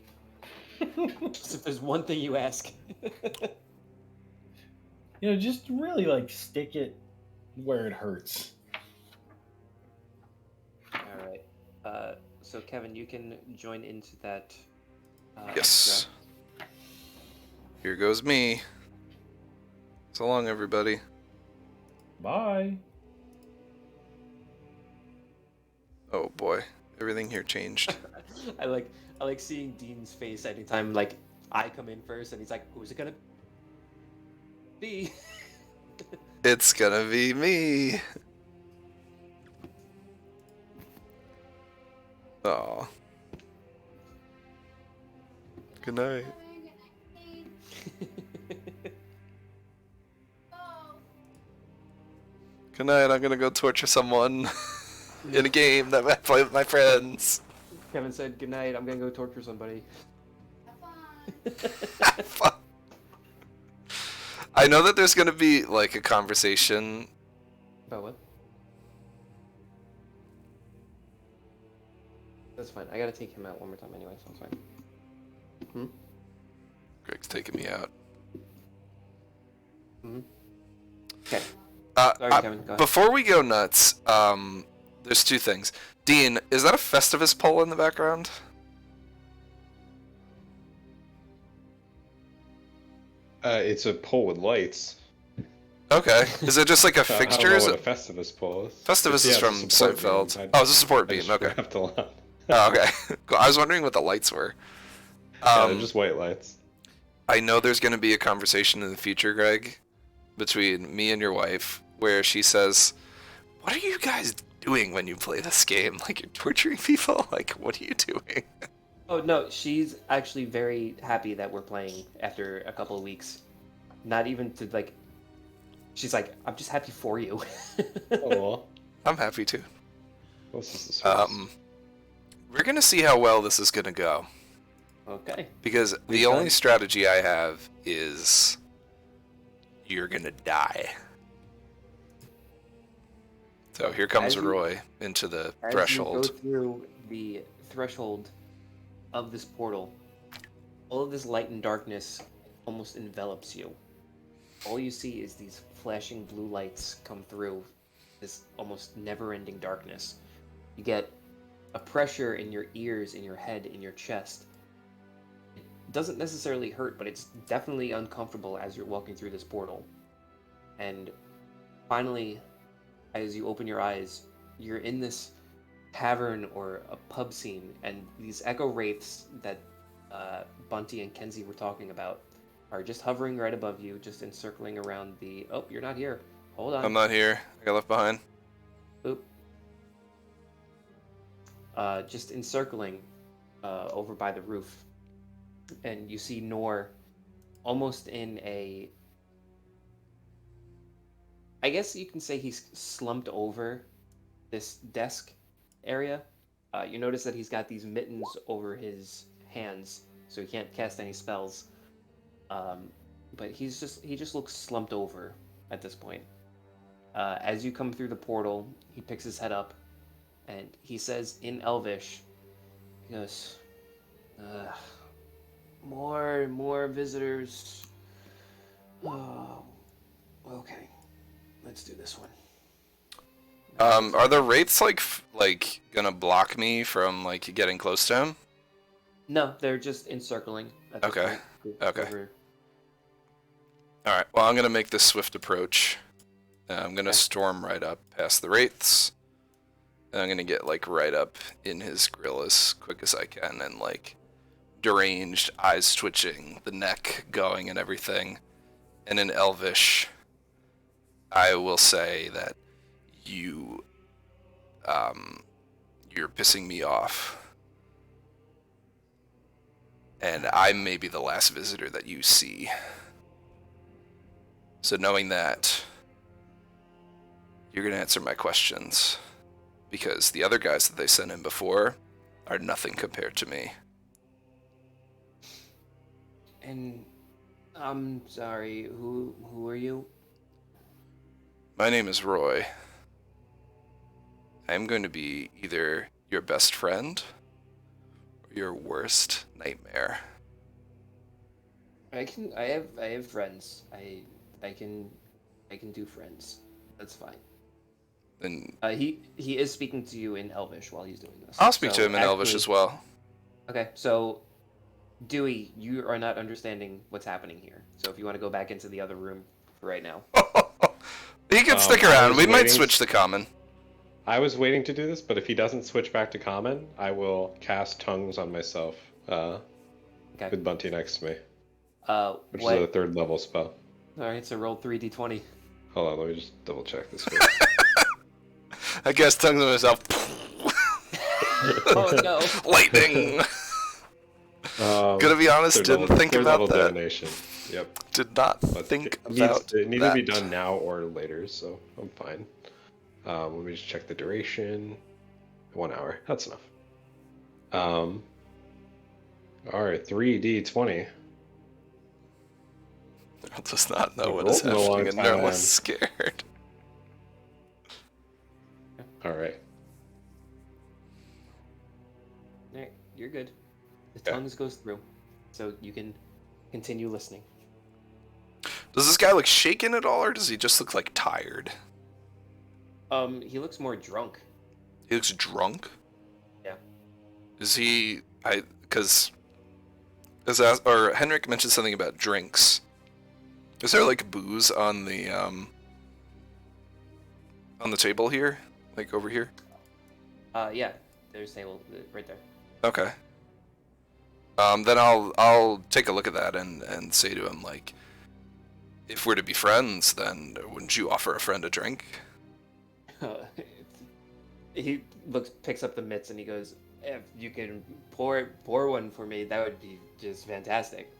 Just if there's one thing you ask. Just really like stick it where it hurts. All right. So Kevin, you can join into that. Yes. Here goes me. So long, everybody. Bye. Oh boy, everything here changed. I like seeing Dean's face anytime like I come in first and he's like, "Who's it gonna be?" It's gonna be me. Oh. Good night. Good night. I'm gonna go torture someone in a game that I play with my friends. Kevin said, "Good night. I'm gonna go torture somebody." Fuck. I know that there's gonna be like a conversation. About what? That's fine. I gotta take him out one more time anyway, so it's fine. Greg's taking me out. Okay. Sorry, Uh, Kevin. Go ahead. before we go nuts, there's two things. Dean, is that a Festivus pole in the background? It's a pole with lights. Okay. Is it just like a I don't fixture? know Is what it? a Festivus pole is. Festivus Yeah, is it's a from support Seinfeld. beam. Oh, it's a support I beam. just Okay. wrapped a lot. Oh, okay. Cool. I was wondering what the lights were. Yeah, they're just white lights. I know there's going to be a conversation in the future, Greg, between me and your wife, where she says, "What are you guys doing when you play this game? Like, you're torturing people? Like, what are you doing? Oh no, she's actually very happy that we're playing after a couple of weeks. Not even to like. She's like, I'm just happy for you. Oh, I'm happy too. this is the sweetest. We're gonna see how well this is gonna go. Okay. Because the only strategy I have is you're gonna die. So here comes Roy into the threshold. As you go through the threshold of this portal, all of this light and darkness almost envelops you. All you see is these flashing blue lights come through this almost never-ending darkness. You get a pressure in your ears, in your head, in your chest. It doesn't necessarily hurt, but it's definitely uncomfortable as you're walking through this portal. And finally, as you open your eyes, you're in this tavern or a pub scene, and these echo wraiths that Bunty and Kenzie were talking about are just hovering right above you, just encircling around the... Oh, you're not here. Hold on. I'm not here. I got left behind. Oop. Just encircling over by the roof. And you see Nor almost in a... I guess you can say he's slumped over this desk area. You notice that he's got these mittens over his hands, so he can't cast any spells. But he just looks slumped over at this point. As you come through the portal, he picks his head up, and he says in Elvish, he goes, more visitors. Oh, okay. Let's do this one. Are the wraiths like gonna block me from like getting close to him? No, they're just encircling. At this Okay. point. Okay. Over- All right. Well, I'm gonna make this swift approach. I'm gonna storm right up past the wraiths, and I'm gonna get like right up in his grill as quick as I can, and like deranged, eyes twitching, the neck going, and everything. And in Elvish, I will say that you're pissing me off. And I may be the last visitor that you see. So knowing that, you're going to answer my questions. Because the other guys that they sent in before are nothing compared to me. And I'm sorry, who are you? My name is Roy. I am going to be either your best friend or your worst nightmare. I have friends. I can do friends. That's fine. Then He is speaking to you in Elvish while he's doing this. I'll speak So to him in Elvish as well. Okay, so Dewey, you are not understanding what's happening here. So if you want to go back into the other room for right now. He can stick I around. was We might waiting- switch to common. I was waiting to do this, but if he doesn't switch back to common, I will cast tongues on myself Okay. with Bunty next to me, which What? is a 3rd level spell. All right, so roll 3d20. Hold on, let me just double check this. I guess tongues on myself. Oh no! Lightning. Gonna be honest, third didn't level- think third about level that. divination. Yep. Did not But think it about needs that. to be done now or later, so I'm fine. Let me just check the duration. 1 hour. That's enough. Alright, 3d20. I does not know I've what is rolled in a long happening, and no time. one's scared. Alright. Alright, you're good. The Okay. tongues goes through, so you can continue listening. Does this guy look shaken at all, or does he just look like tired? He looks more drunk. He looks drunk. Yeah. Is he? Because or Henrik mentioned something about drinks. Is there like booze on the table here, like over here? Yeah, there's table right there. Okay. Then I'll take a look at that and say to him, like, if we're to be friends, then wouldn't you offer a friend a drink? he picks up the mitts, and he goes, "If you can pour one for me, that would be just fantastic."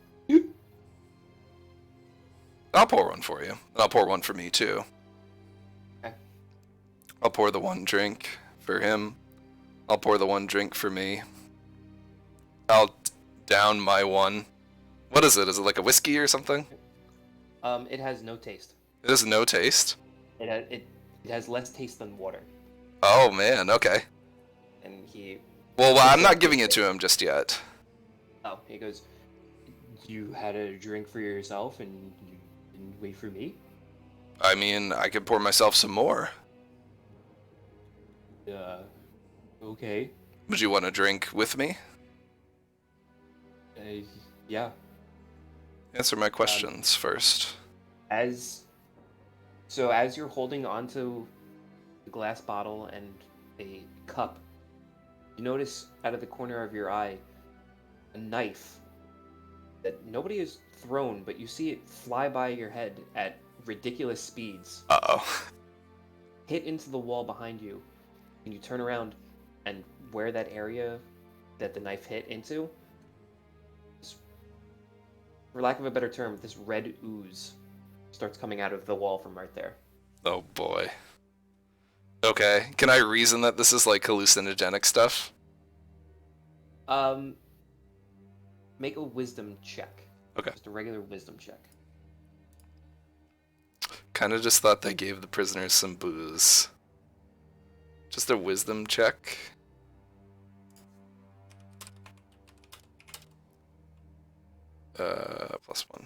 I'll pour one for you. And I'll pour one for me too. Okay. I'll pour the one drink for him. I'll pour the one drink for me. I'll down my one. What is it? Is it like a whiskey or something? It has no taste. It has no taste. It has less taste than water. Oh man, okay. And he Well, I'm not giving it to him just yet. he goes, "You had a drink for yourself, and you didn't wait for me?" I mean, I could pour myself some more. Okay. Would you want to drink with me? Yeah. Answer my questions first. As you're holding onto the glass bottle and a cup, you notice out of the corner of your eye a knife that nobody has thrown, but you see it fly by your head at ridiculous speeds, Uh-oh. hit into the wall behind you, and you turn around, and where that area that the knife hit into, for lack of a better term, this red ooze starts coming out of the wall from right there. Oh boy. Okay, can I reason that this is like hallucinogenic stuff? Make a wisdom check. Okay. Just a regular wisdom check. Kinda just thought they gave the prisoners some booze. Just a wisdom check. +1.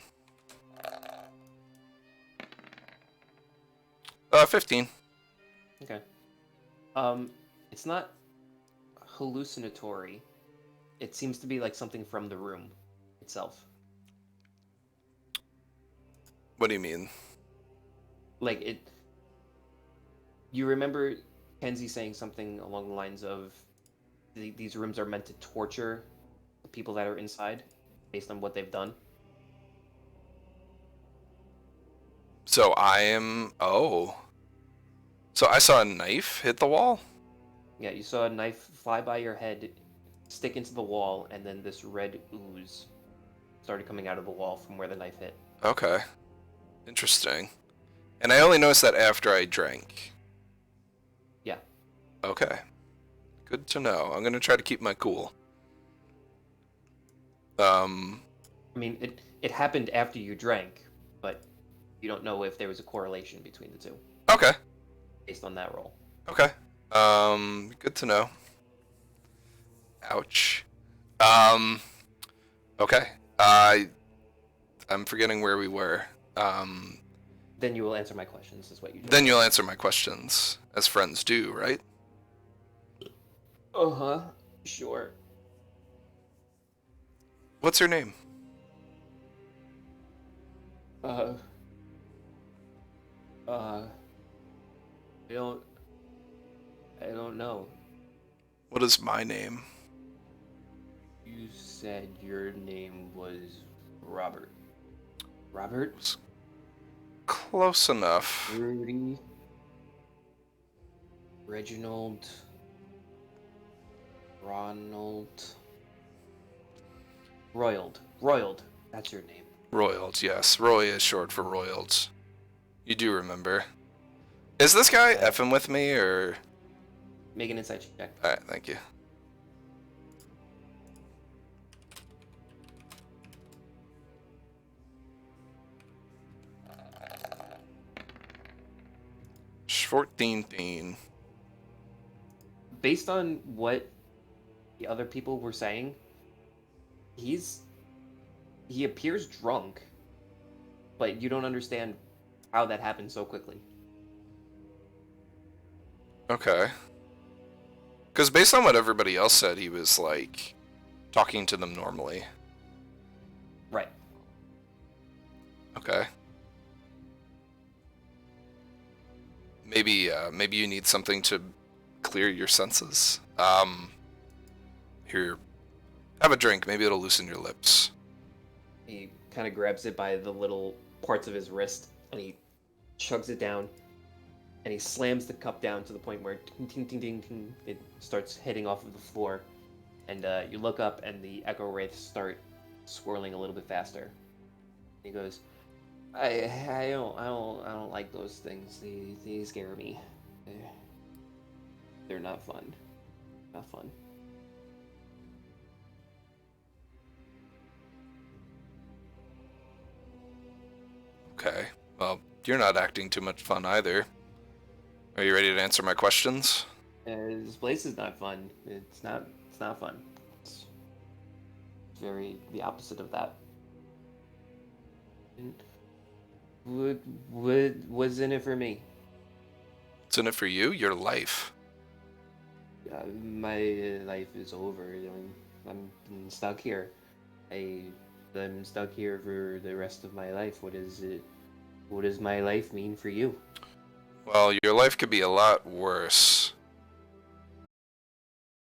15. Okay. It's not hallucinatory. It seems to be like something from the room itself. What do you mean? Like it. You remember Kenzie saying something along the lines of, "These rooms are meant to torture the people that are inside, based on what they've done." So I am... Oh. So I saw a knife hit the wall? Yeah, you saw a knife fly by your head, stick into the wall, and then this red ooze started coming out of the wall from where the knife hit. Okay. Interesting. And I only noticed that after I drank. Yeah. Okay. Good to know. I'm gonna try to keep my cool. I mean, it happened after you drank, but you don't know if there was a correlation between the two, Okay. based on that roll. Okay. Good to know. Ouch. Okay. I'm forgetting where we were. Then you will answer my questions, is what you do. Then you'll answer my questions, as friends do, right? Uh-huh. Sure. What's your name? I don't know. What is my name? You said your name was Robert. Robert? Close enough. Rudy? Reginald? Ronald? Royald. That's your name. Royald, yes. Roy is short for Royald. You do remember. Is this guy effing with me, or... Make an insight check. Alright, thank you. $14. Based on what the other people were saying, he appears drunk, but you don't understand how that happened so quickly. Okay. Because based on what everybody else said, he was, like, talking to them normally. Right. Okay. Maybe you need something to clear your senses. Here, have a drink. Maybe it'll loosen your lips. He kind of grabs it by the little parts of his wrist, and he chugs it down. and he slams the cup down to the point where ting, ting, ting, ting, ting, it starts hitting off of the floor. And you look up, and the echo wraiths start swirling a little bit faster. He goes, I don't like those things. They scare me. They're not fun. Not fun. Okay. Well, you're not acting too much fun either. Are you ready to answer my questions? This place is not fun. It's not fun. It's very the opposite of that. And what's in it for me? What's in it for you? Your life. My life is over. I'm stuck here. I'm stuck here for the rest of my life. What does my life mean for you? Well, your life could be a lot worse.